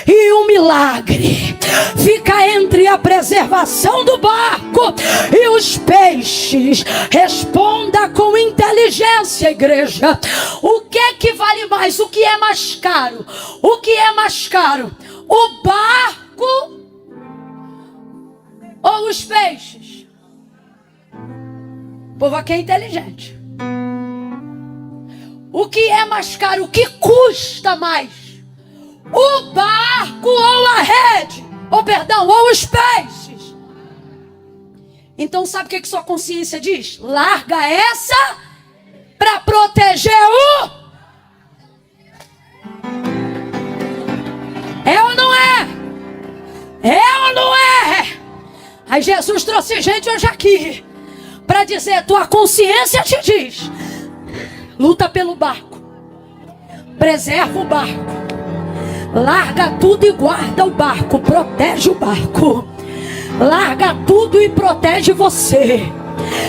e o milagre. Fica entre a preservação do barco e os peixes. Responda com inteligência, igreja. O que é que vale mais? O que é mais caro? O que é mais caro? O barco ou os peixes? O povo aqui é inteligente. O que é mais caro? O que custa mais? O barco ou a rede? Ou perdão, ou os peixes? Então sabe o que sua consciência diz? Larga essa para proteger o... É ou não é? É ou não é? Aí Jesus trouxe gente hoje aqui para dizer, tua consciência te diz, luta pelo barco, preserva o barco, larga tudo e guarda o barco, protege o barco, larga tudo e protege você.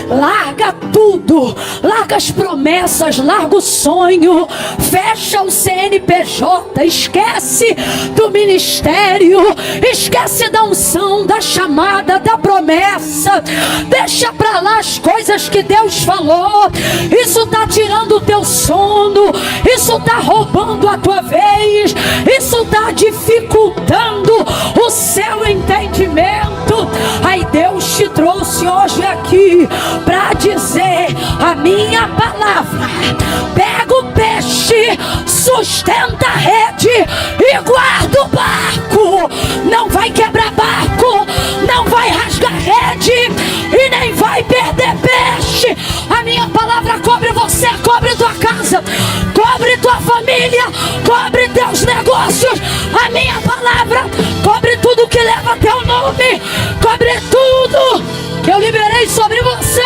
Larga tudo, larga as promessas, larga o sonho, fecha o CNPJ, esquece do ministério, esquece da unção, da chamada, da promessa, deixa pra lá as coisas que Deus falou. Isso tá tirando o teu sono, isso tá roubando a tua vez, isso tá dificultando o seu entendimento. Aí Deus te trouxe hoje aqui para dizer a minha palavra. Pega o peixe, sustenta a rede e guarda o barco. Não vai quebrar barco, não vai rasgar rede e nem vai perder peixe. A minha palavra cobre você, cobre tua casa, cobre tua família, cobre teus negócios. A minha palavra cobre tudo que leva teu nome, cobre tudo que eu liberei sobre você.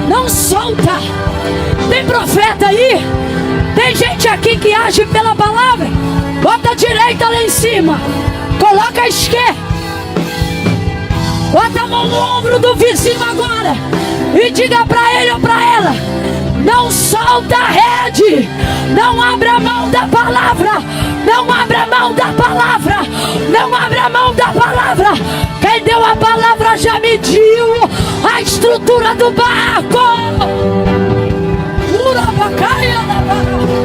Não solta. Tem profeta aí? Tem gente aqui que age pela palavra? Bota a direita lá em cima, coloca a esquerda, bota a mão no ombro do vizinho agora e diga para ele ou para ela: não solta a rede, não abra mão da palavra, não abra mão da palavra, não abra mão da palavra. Quem deu a palavra já mediu a estrutura do barco. Urabacaia da barca.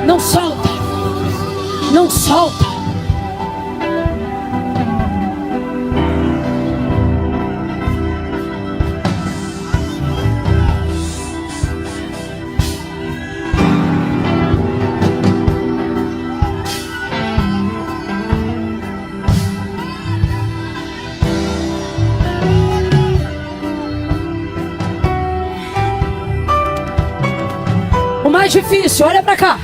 Não solta, não solta. O mais difícil, olha pra cá.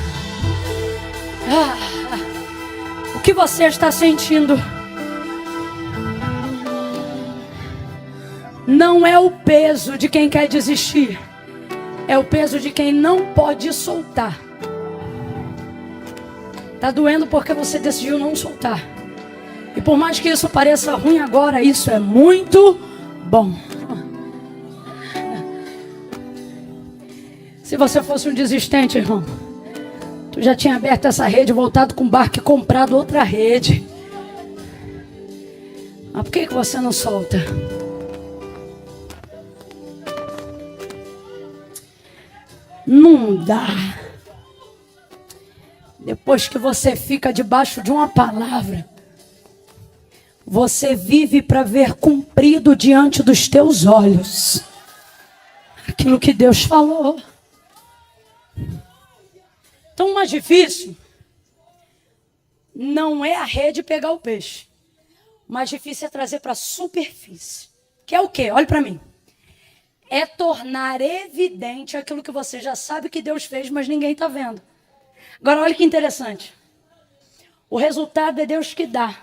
O que você está sentindo não é o peso de quem quer desistir, é o peso de quem não pode soltar. Tá doendo porque você decidiu não soltar. E por mais que isso pareça ruim agora, isso é muito bom. Se você fosse um desistente, irmão, tu já tinha aberto essa rede, voltado com o barco e comprado outra rede. Mas por que você não solta? Não dá. Depois Depois que você fica debaixo de uma palavra, você vive para ver cumprido diante dos teus olhos aquilo que Deus falou. Então, o mais difícil não é a rede pegar o peixe. O mais difícil é trazer para a superfície. Que é o quê? Olha para mim. É tornar evidente aquilo que você já sabe que Deus fez, mas ninguém está vendo. Agora, olha que interessante. O resultado é Deus que dá.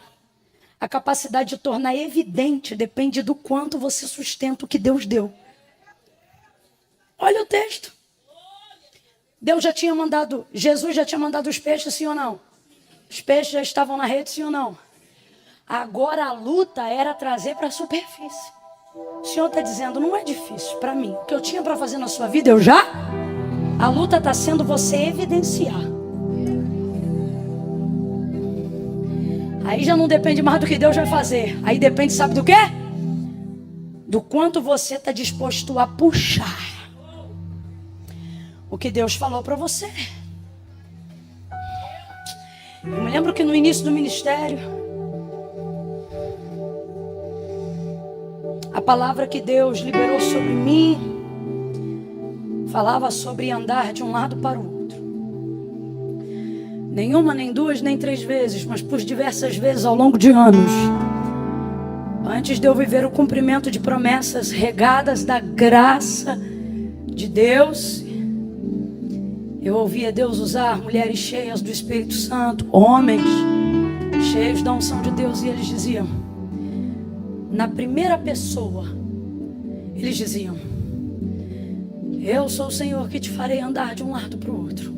A capacidade de tornar evidente depende do quanto você sustenta o que Deus deu. Olha o texto. Deus já tinha mandado, Jesus já tinha mandado os peixes, sim ou não? Os peixes já estavam na rede, sim ou não? Agora a luta era trazer para a superfície. O Senhor está dizendo, não é difícil para mim. O que eu tinha para fazer na sua vida, eu já? A luta está sendo você evidenciar. Aí já não depende mais do que Deus vai fazer. Aí depende, sabe do quê? Do quanto você está disposto a puxar o que Deus falou para você. Eu me lembro que no início do ministério, a palavra que Deus liberou sobre mim falava sobre andar de um lado para o outro. Nenhuma, nem duas, nem três vezes, mas por diversas vezes ao longo de anos. Antes de eu viver o cumprimento de promessas regadas da graça de Deus, eu ouvia Deus usar mulheres cheias do Espírito Santo, homens cheios da unção de Deus, e eles diziam, na primeira pessoa, eles diziam, eu sou o Senhor que te farei andar de um lado para o outro.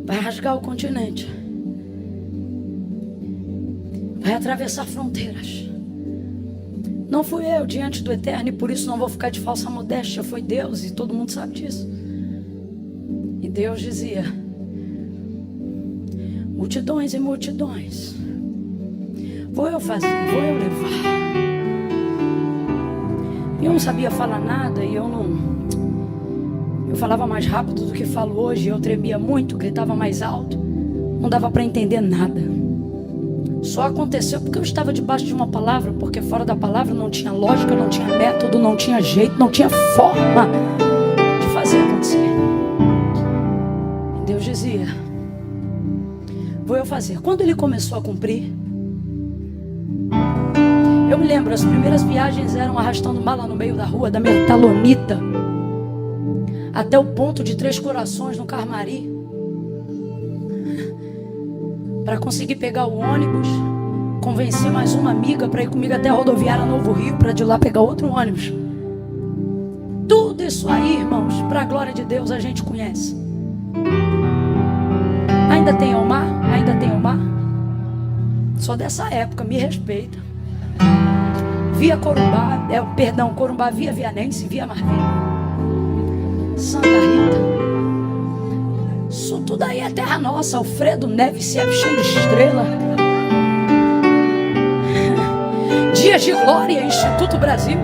Vai rasgar o continente. Vai atravessar fronteiras. Não fui eu diante do Eterno e por isso não vou ficar de falsa modéstia. Foi Deus e todo mundo sabe disso. E Deus dizia, multidões e multidões. Vou eu fazer, vou eu levar. Eu não sabia falar nada e eu falava mais rápido do que falo hoje. Eu tremia muito, gritava mais alto. Não dava para entender nada. Só aconteceu porque eu estava debaixo de uma palavra. Porque fora da palavra não tinha lógica, não tinha método, não tinha jeito, não tinha forma de fazer acontecer. Deus dizia, vou eu fazer. Quando ele começou a cumprir, eu me lembro, as primeiras viagens eram arrastando mala no meio da rua, da Metalonita até o ponto de Três Corações, no Carmari, para conseguir pegar o ônibus, convencer mais uma amiga para ir comigo até a rodoviária Novo Rio, para de lá pegar outro ônibus. Tudo isso aí, irmãos, para a glória de Deus, a gente conhece. Ainda tem o mar? Ainda tem o mar? Sou dessa época, me respeita. Via Corumbá, Corumbá, via Vianense, via Marvim, Santa Rita. Isso tudo aí é terra nossa. Alfredo Neves, Sebastião Estrela, Dias de Glória, Instituto Brasil,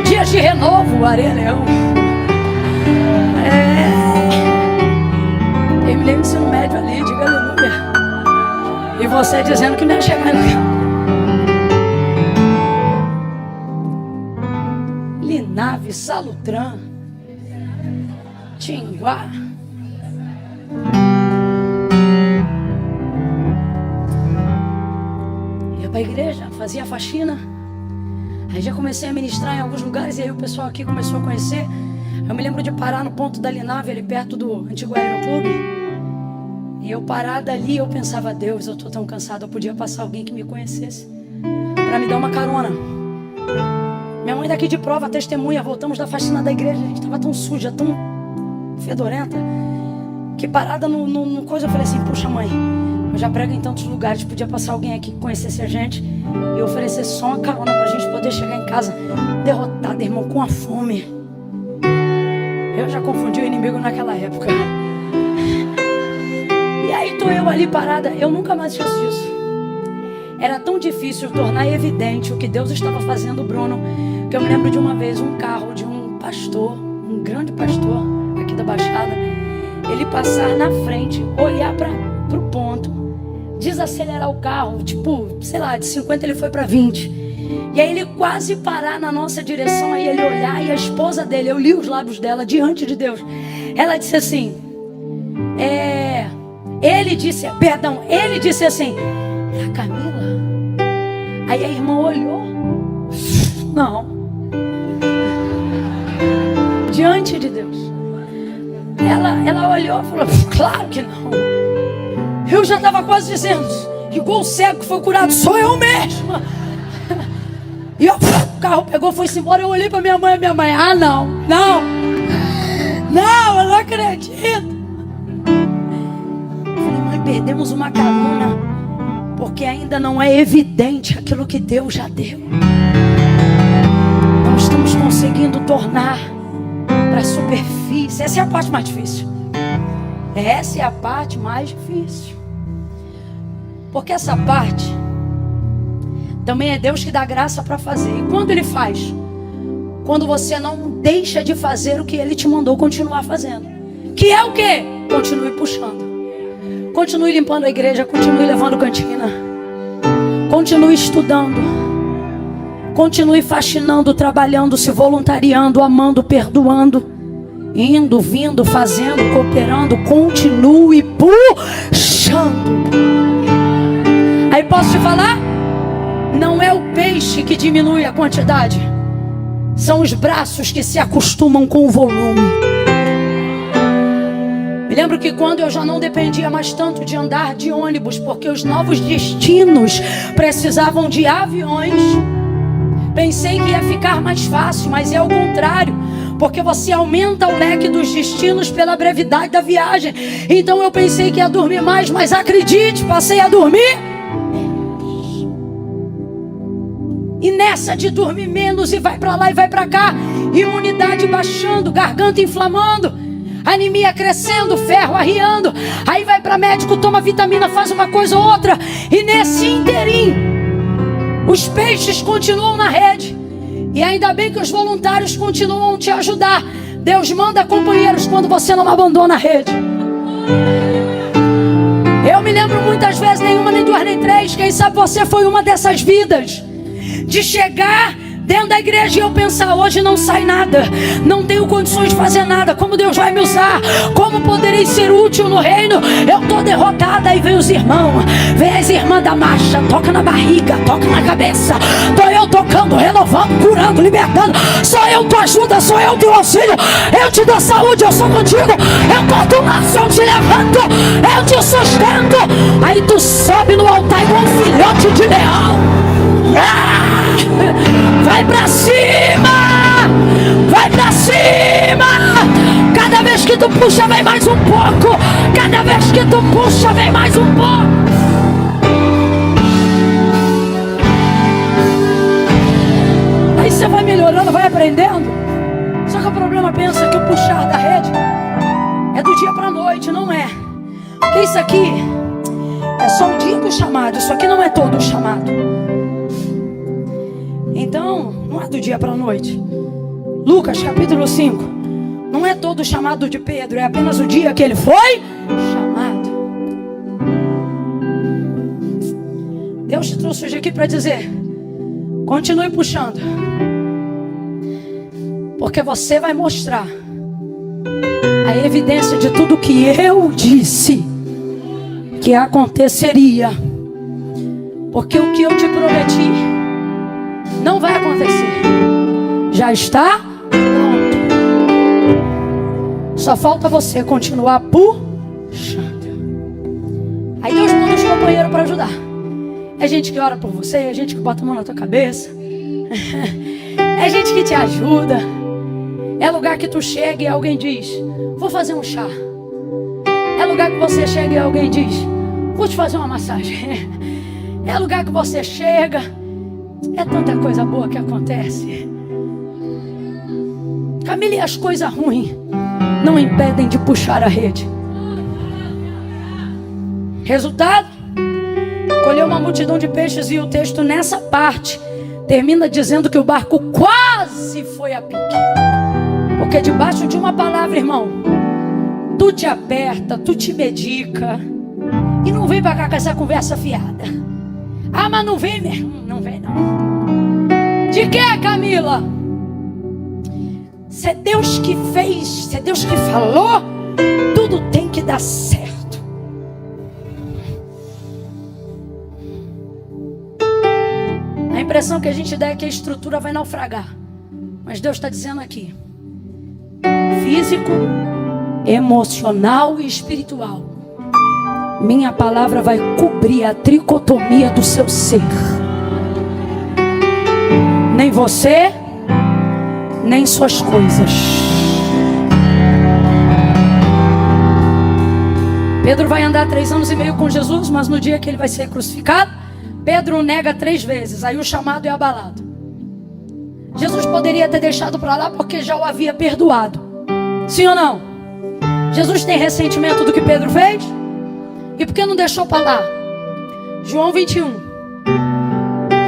Dias de Renovo, Areia Leão. Terminei o ensino médio ali, diga aleluia. E você dizendo que não ia chegar no Linave, Salutran, Tinguá. Ia pra igreja, fazia faxina. Aí já comecei a ministrar em alguns lugares. E aí o pessoal aqui começou a conhecer. Eu me lembro de parar no ponto da Linave, ali perto do antigo aeroclube. E eu parada ali, eu pensava, Deus, eu tô tão cansado. Eu podia passar alguém que me conhecesse pra me dar uma carona. Minha mãe daqui de prova, testemunha. Voltamos da faxina da igreja. A gente tava tão suja, tão fedorenta, que parada no coisa, eu falei assim, puxa mãe, eu já prego em tantos lugares, podia passar alguém aqui que conhecesse a gente e oferecesse só uma carona pra gente poder chegar em casa derrotada, irmão, com a fome. Eu já confundi o inimigo naquela época. E aí tô eu ali parada. Eu nunca mais esqueço disso. Era tão difícil tornar evidente o que Deus estava fazendo, Bruno, que eu me lembro de uma vez um carro de um pastor, um grande pastor aqui renda baixada, ele passar na frente, olhar para o ponto, desacelerar o carro, tipo, sei lá, de 50 ele foi para 20. E aí ele quase parar na nossa direção, aí ele olhar, e a esposa dele, eu li os lábios dela diante de Deus, ela disse assim, ele disse assim, é a Camila? Aí a irmã olhou, não, diante de Deus, ela olhou e falou, claro que não. Eu já estava quase dizendo, igual o cego que foi curado, sou eu mesma. E o carro pegou, foi-se embora. Eu olhei para minha mãe, não, eu não acredito. Eu falei, mãe, perdemos uma carona, porque ainda não é evidente aquilo que Deus já deu. Não estamos conseguindo tornar para a superfície. Essa é a parte mais difícil. Essa é a parte mais difícil. Porque essa parte também é Deus que dá graça para fazer. E quando Ele faz? Quando você não deixa de fazer o que Ele te mandou continuar fazendo. Que é o quê? Continue puxando. Continue limpando a igreja. Continue levando cantina. Continue estudando. Continue faxinando, trabalhando, se voluntariando, amando, perdoando. Indo, vindo, fazendo, cooperando. Continue puxando. Aí posso te falar? Não é o peixe que diminui a quantidade, são os braços que se acostumam com o volume. Me lembro que quando eu já não dependia mais tanto de andar de ônibus, porque os novos destinos precisavam de aviões, pensei que ia ficar mais fácil, mas é o contrário, porque você aumenta o leque dos destinos pela brevidade da viagem. Então eu pensei que ia dormir mais, mas acredite, passei a dormir. E nessa de dormir menos, e vai para lá e vai para cá, imunidade baixando, garganta inflamando, anemia crescendo, ferro arriando. Aí vai para médico, toma vitamina, faz uma coisa ou outra. E nesse inteirinho, os peixes continuam na rede. E ainda bem que os voluntários continuam a te ajudar. Deus manda companheiros quando você não abandona a rede. Eu me lembro muitas vezes, nenhuma, nem duas, nem três. Quem sabe você foi uma dessas vidas, de chegar dentro da igreja e eu pensar, hoje não sai nada, não tenho condições de fazer nada, como Deus vai me usar, como poderei ser útil no reino, eu estou derrotada. Aí vem os irmãos, vem as irmãs da marcha, toca na barriga, toca na cabeça, estou eu tocando, renovando, curando, libertando, sou eu tua ajuda, sou eu teu auxílio, eu te dou saúde, eu sou contigo, eu dou do laço, eu te levanto, eu te sustento. Aí tu sobe no altar igual um filhote de leão. Vai pra cima! Vai pra cima! Cada vez que tu puxa vem mais um pouco. Cada vez que tu puxa vem mais um pouco. Aí você vai melhorando, vai aprendendo. Só que o problema pensa que o puxar da rede é do dia pra noite, não é? Porque isso aqui é só o dia do chamado. Isso aqui não é todo o chamado. Então, não é do dia para a noite. Lucas capítulo 5. Não é todo o chamado de Pedro, é apenas o dia que ele foi chamado. Deus te trouxe hoje aqui para dizer, continue puxando, porque você vai mostrar a evidência de tudo que eu disse que aconteceria. Porque o que eu te prometi não vai acontecer. Já está pronto. Só falta você continuar puxando. Aí Deus manda os companheiros para ajudar. É gente que ora por você, é gente que bota a mão na tua cabeça, é gente que te ajuda. É lugar que tu chega e alguém diz, vou fazer um chá. É lugar que você chega e alguém diz, vou te fazer uma massagem. É lugar que você chega, é tanta coisa boa que acontece. Camila, e as coisas ruins não impedem de puxar a rede. Resultado? Colheu uma multidão de peixes, e o texto nessa parte termina dizendo que o barco quase foi a pique. Porque debaixo de uma palavra, irmão, tu te aperta, tu te medica. E não vem pra cá com essa conversa fiada. Ah, mas não vem mesmo. Não vem não. De que, Camila? Se é Deus que fez, se é Deus que falou, tudo tem que dar certo. A impressão que a gente dá é que a estrutura vai naufragar. Mas Deus está dizendo aqui: físico, emocional e espiritual, minha palavra vai cobrir a tricotomia do seu ser. Nem você, nem suas coisas. Pedro vai andar 3 anos e meio com Jesus, mas no dia que ele vai ser crucificado, Pedro nega 3 vezes. Aí o chamado é abalado. Jesus poderia ter deixado para lá porque já o havia perdoado. Sim ou não? Jesus tem ressentimento do que Pedro fez? E por que não deixou para lá? João 21.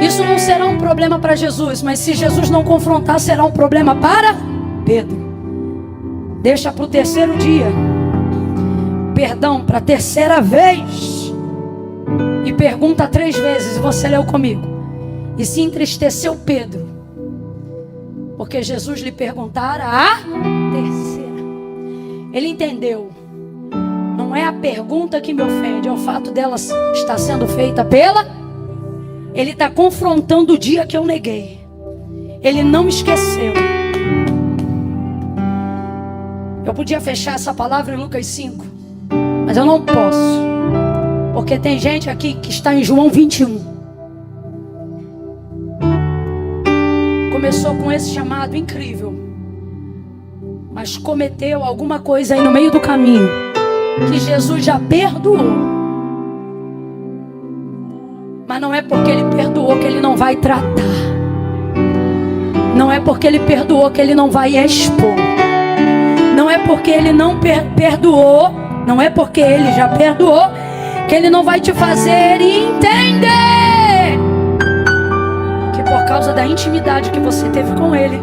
Isso não será um problema para Jesus, mas se Jesus não confrontar, será um problema para Pedro. Deixa para o 3º dia. Perdão, para a 3ª vez. E pergunta 3 vezes, você leu comigo. E se entristeceu Pedro, porque Jesus lhe perguntara a 3ª. Ele entendeu. Não é a pergunta que me ofende, é o fato dela estar sendo feita pela... Ele está confrontando o dia que eu neguei. Ele não esqueceu. Eu podia fechar essa palavra em Lucas 5, mas eu não posso, porque tem gente aqui que está em João 21. Começou com esse chamado incrível, mas cometeu alguma coisa aí no meio do caminho que Jesus já perdoou. Mas não é porque ele perdoou que ele não vai tratar. Não é porque ele perdoou que ele não vai expor. Não é porque ele não perdoou, não é porque ele já perdoou que ele não vai te fazer entender que por causa da intimidade que você teve com ele,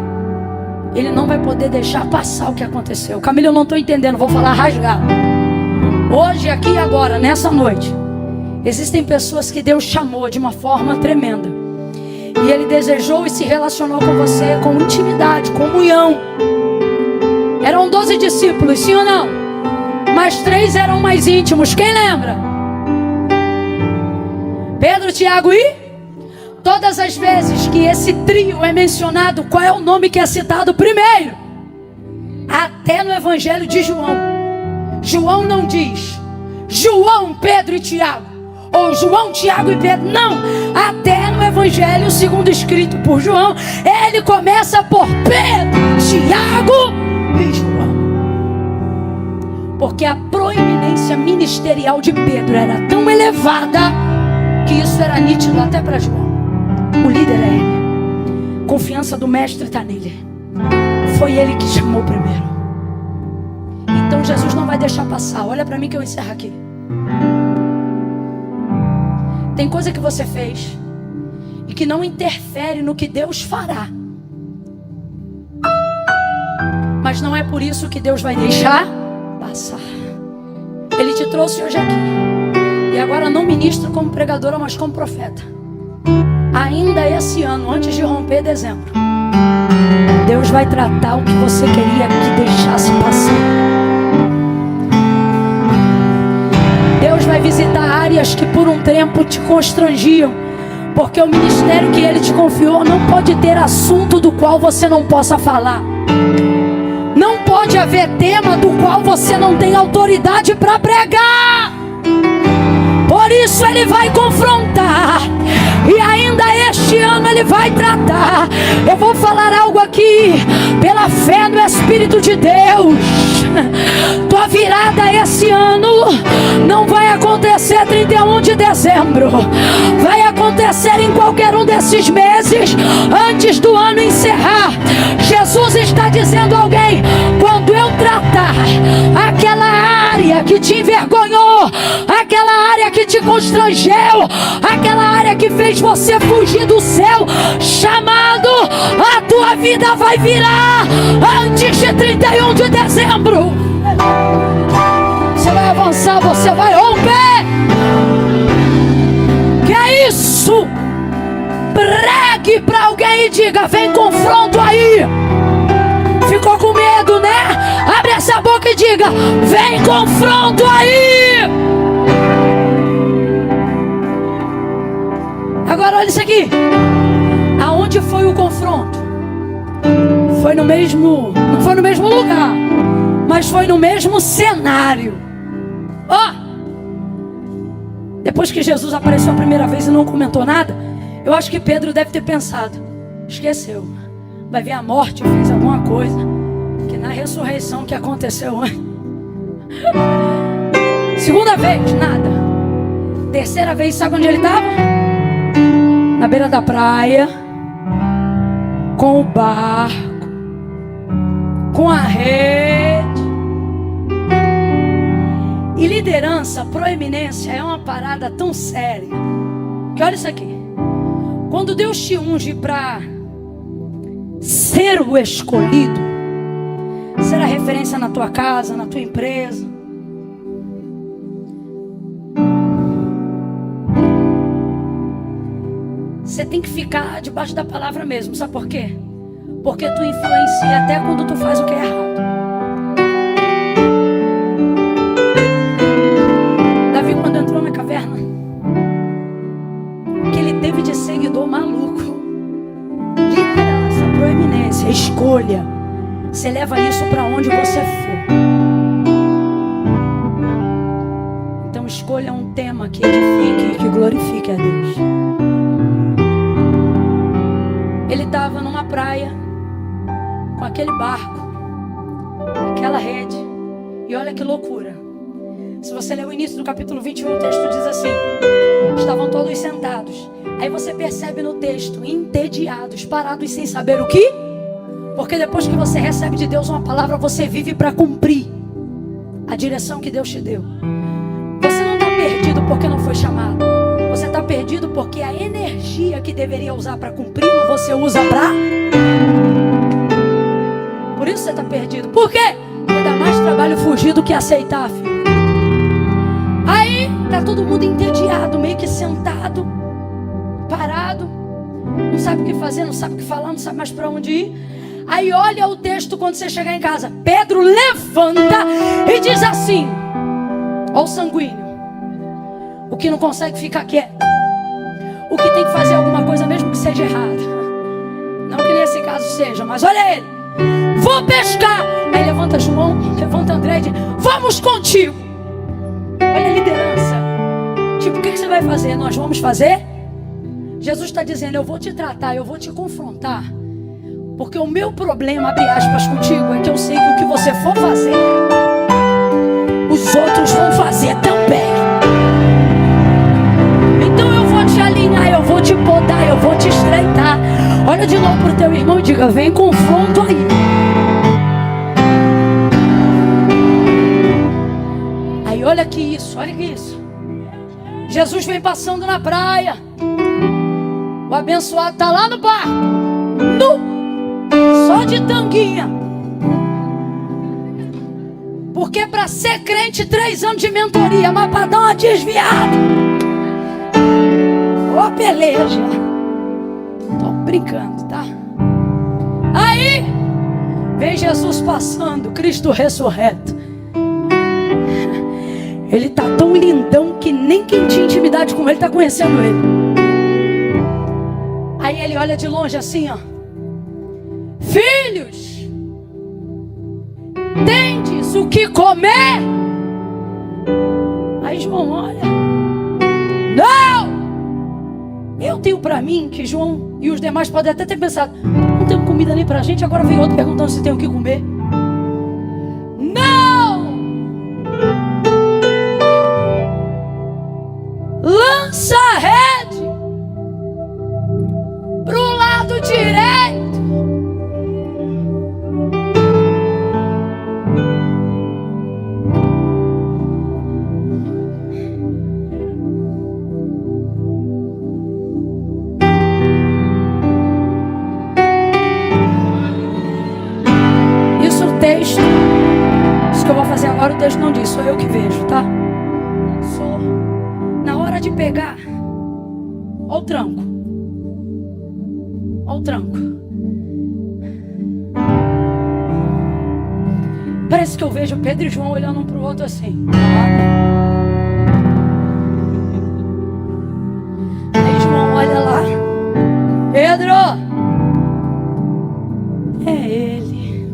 ele não vai poder deixar passar o que aconteceu. Camila, eu não estou entendendo, vou falar rasgado. Hoje, aqui e agora, nessa noite, existem pessoas que Deus chamou de uma forma tremenda. E Ele desejou e se relacionou com você com intimidade, comunhão. Eram 12 discípulos, sim ou não? Mas 3 eram mais íntimos. Quem lembra? Pedro, Tiago e... Todas as vezes que esse trio é mencionado, qual é o nome que é citado primeiro? Até no Evangelho de João. João não diz João, Pedro e Tiago, ou João, Tiago e Pedro. Não, até no Evangelho segundo escrito por João, ele começa por Pedro, Tiago e João. Porque a proeminência ministerial de Pedro era tão elevada que isso era nítido até para João. O líder é ele. Confiança do mestre está nele. Foi ele que chamou primeiro. Então Jesus não vai deixar passar. Olha para mim que eu encerro aqui. Tem coisa que você fez e que não interfere no que Deus fará. Mas não é por isso que Deus vai deixar passar. Ele te trouxe hoje aqui. E agora não ministro como pregadora, mas como profeta. Ainda esse ano, antes de romper dezembro, Deus vai tratar o que você queria que deixasse passar. Deus vai visitar áreas que por um tempo te constrangiam, porque o ministério que Ele te confiou não pode ter assunto do qual você não possa falar. Não pode haver tema do qual você não tem autoridade para pregar. Por isso Ele vai confrontar. E ainda este ano Ele vai tratar. Eu vou falar algo aqui pela fé no Espírito de Deus. Tua virada esse ano não vai acontecer 31 de dezembro. Vai acontecer em qualquer um desses meses antes do ano encerrar. Jesus está dizendo a alguém: quando eu tratar aquela área que te envergonhou, aquela área que te constrangeu, aquela área que fez você fugir do céu chamado, a tua vida vai virar antes de 31 de dezembro. lançar, você vai romper. Que é isso? Pregue para alguém e diga: vem confronto aí. Ficou com medo, né? Abre essa boca e diga: vem confronto aí. Agora olha isso aqui. Aonde foi o confronto? Foi no mesmo, não foi no mesmo lugar, mas foi no mesmo cenário. Depois que Jesus apareceu a primeira vez e não comentou nada, eu acho que Pedro deve ter pensado: esqueceu, vai ver a morte, fez alguma coisa, que na ressurreição que aconteceu antes. Segunda vez, nada. Terceira vez, sabe onde ele estava? Na beira da praia, com o barco, com a rede. E liderança, proeminência é uma parada tão séria que olha isso aqui. Quando Deus te unge para ser o escolhido, ser a referência na tua casa, na tua empresa, você tem que ficar debaixo da palavra mesmo. Sabe por quê? Porque tu influencia até quando tu faz o que é errado. Davi, quando entrou na caverna, o que ele teve de seguidor maluco, liderança, proeminência, escolha, você leva isso para onde você for. Então escolha um tema que edifique e que glorifique a Deus. Ele estava numa praia, com aquele barco, aquela rede, e olha que loucura. Se você ler o início do capítulo 21, o texto diz assim: estavam todos sentados. Aí você percebe no texto: entediados, parados sem saber o que. Porque depois que você recebe de Deus uma palavra, você vive para cumprir a direção que Deus te deu. Você não está perdido porque não foi chamado. Você está perdido porque a energia que deveria usar para cumpri-lo, você usa para... Por isso você está perdido. Por quê? Porque dá mais trabalho fugir do que aceitar, filho. Aí tá todo mundo entediado, meio que sentado, parado, não sabe o que fazer, não sabe o que falar, não sabe mais para onde ir. Aí olha o texto quando você chegar em casa. Pedro levanta e diz assim: ó o sanguíneo, o que não consegue ficar quieto, o que tem que fazer alguma coisa mesmo que seja errada. Não que nesse caso seja, mas olha ele: vou pescar. Aí levanta João, levanta André e diz: vamos contigo. Olha a liderança. Tipo, o que você vai fazer? Nós vamos fazer? Jesus está dizendo: eu vou te tratar, eu vou te confrontar, porque o meu problema, abre aspas, contigo, é que eu sei que o que você for fazer, os outros vão fazer também. Então eu vou te alinhar, eu vou te podar, eu vou te estreitar. Olha de novo para o teu irmão e diga: vem confronto aí. Aí olha que isso, olha que isso. Jesus vem passando na praia. O abençoado está lá no bar, só de tanguinha. Porque para ser crente, 3 anos de mentoria, mas para dar uma desviada, ó peleja. Tô brincando, tá? Aí vem Jesus passando, Cristo ressurreto. Ele tá tão lindão que nem quem tinha intimidade com ele tá conhecendo ele. Aí ele olha de longe assim, ó: filhos, tendes o que comer? Aí João olha: não! Eu tenho para mim que João e os demais podem até ter pensado: não tem comida nem pra gente, agora vem outro perguntando se tem o que comer. Não! Lança a rede pro lado direito. Isso o texto, isso que eu vou fazer agora, o texto não diz, sou eu que vejo, tá? pegar. Olha o tranco. Olha o tranco. Parece que eu vejo Pedro e João olhando um para o outro assim. Aí João olha lá. Pedro! É ele.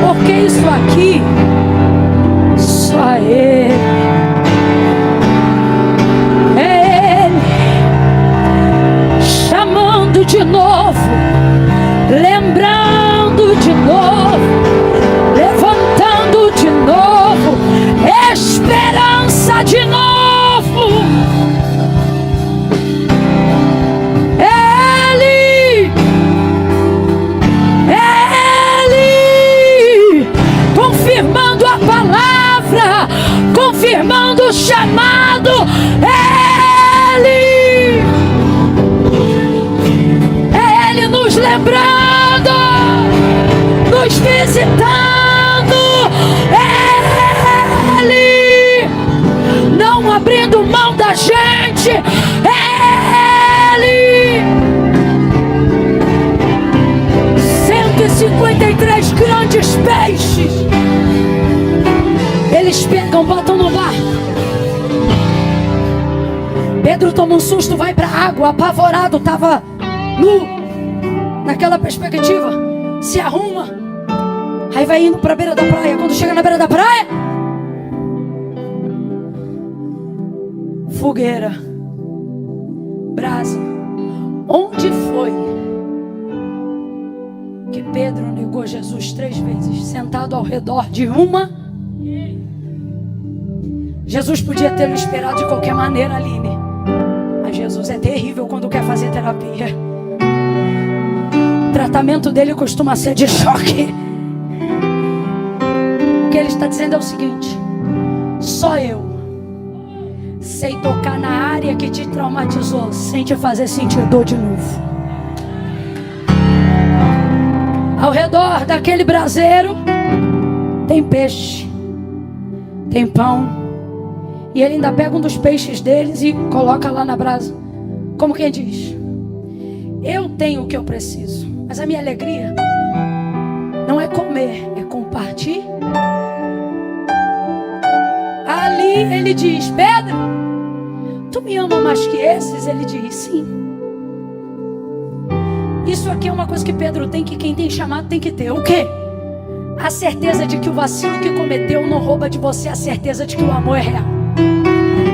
Porque isso aqui só ele. É ele. Chamando de novo. Lembrando de novo. Levantando de novo. Esperança de novo. Confirmando o chamado, é Ele nos lembrando, nos visitando, é Ele não abrindo mão da gente, é Ele. 153 grandes peixes. Eles pegam, botam no barco. Pedro toma um susto, vai para a água, apavorado, estava nu, naquela perspectiva, se arruma, aí vai indo para a beira da praia. Quando chega na beira da praia, fogueira, brasa. Onde foi que Pedro negou Jesus 3 vezes, sentado ao redor de uma? Jesus podia tê-lo esperado de qualquer maneira, Aline. Mas Jesus é terrível quando quer fazer terapia. O tratamento dele costuma ser de choque. O que ele está dizendo é o seguinte: só eu sei tocar na área que te traumatizou sem te fazer sentir dor de novo. Ao redor daquele braseiro tem peixe, tem pão. E ele ainda pega um dos peixes deles e coloca lá na brasa. Como quem diz: eu tenho o que eu preciso, mas a minha alegria não é comer, é compartilhar. Ali ele diz: Pedro, tu me ama mais que esses? Ele diz: sim. Isso aqui é uma coisa que Pedro tem, que quem tem chamado tem que ter. O quê? A certeza de que o vacilo que cometeu não rouba de você a certeza de que o amor é real.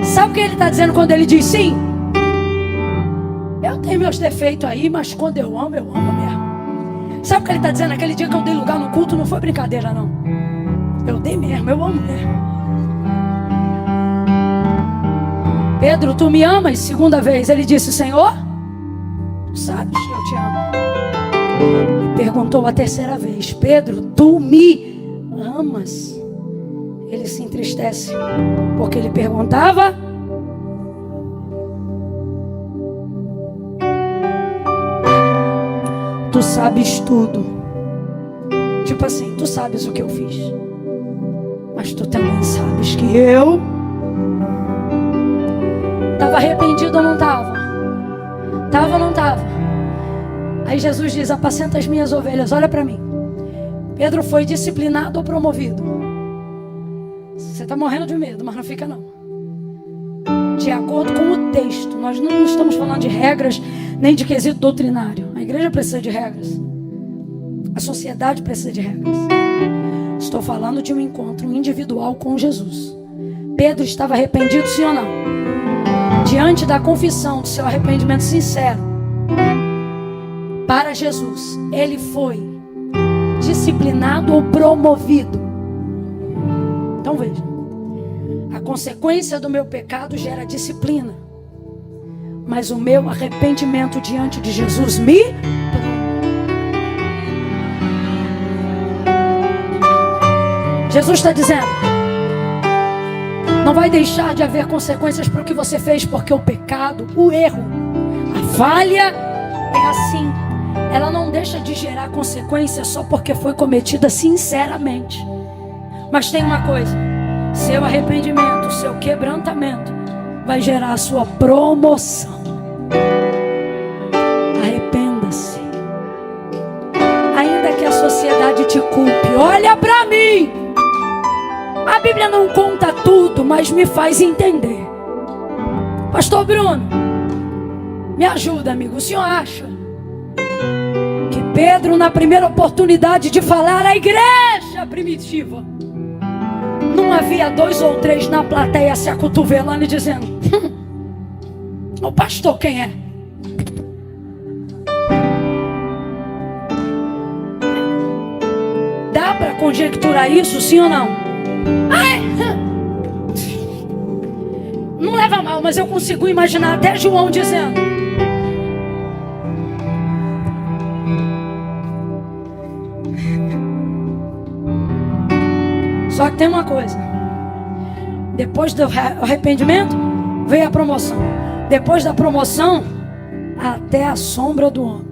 Sabe o que ele está dizendo quando ele diz sim? Eu tenho meus defeitos aí, mas quando eu amo mesmo. Sabe o que ele está dizendo? Aquele dia que eu dei lugar no culto não foi brincadeira, não. Eu dei mesmo, eu amo mesmo. Pedro, tu me amas? Segunda vez ele disse: Senhor, tu sabes que eu te amo. E perguntou a terceira vez: Pedro, tu me amas? Ele se entristece, porque ele perguntava. Tu sabes tudo. Tipo assim, tu sabes o que eu fiz, mas tu também sabes que eu estava arrependido ou não estava? Estava ou não estava? Aí Jesus diz: apacenta as minhas ovelhas. Olha para mim. Pedro foi disciplinado ou promovido? Você está morrendo de medo, mas não fica não. De acordo com o texto, nós não estamos falando de regras, nem de quesito doutrinário. A igreja precisa de regras. A sociedade precisa de regras. Estou falando de um encontro individual com Jesus. Pedro estava arrependido, sim ou não? Diante da confissão do seu arrependimento sincero para Jesus, ele foi disciplinado ou promovido? Então veja, a consequência do meu pecado gera disciplina, mas o meu arrependimento diante de Jesus me... Jesus está dizendo: não vai deixar de haver consequências para o que você fez, porque o pecado, o erro, a falha é assim. Ela não deixa de gerar consequências só porque foi cometida sinceramente. Mas tem uma coisa: se seu arrependimento, o seu quebrantamento vai gerar a sua promoção. Arrependa-se. Ainda que a sociedade te culpe, olha para mim. A Bíblia não conta tudo, mas me faz entender. Pastor Bruno, me ajuda, amigo. O senhor acha que Pedro, na primeira oportunidade de falar à igreja primitiva, não havia 2 ou 3 na plateia se acotovelando e dizendo: o pastor quem é? Dá para conjecturar isso, sim ou não? Não leva mal, mas eu consigo imaginar até João dizendo: só que tem uma coisa: depois do arrependimento veio a promoção. Depois da promoção, até a sombra do homem.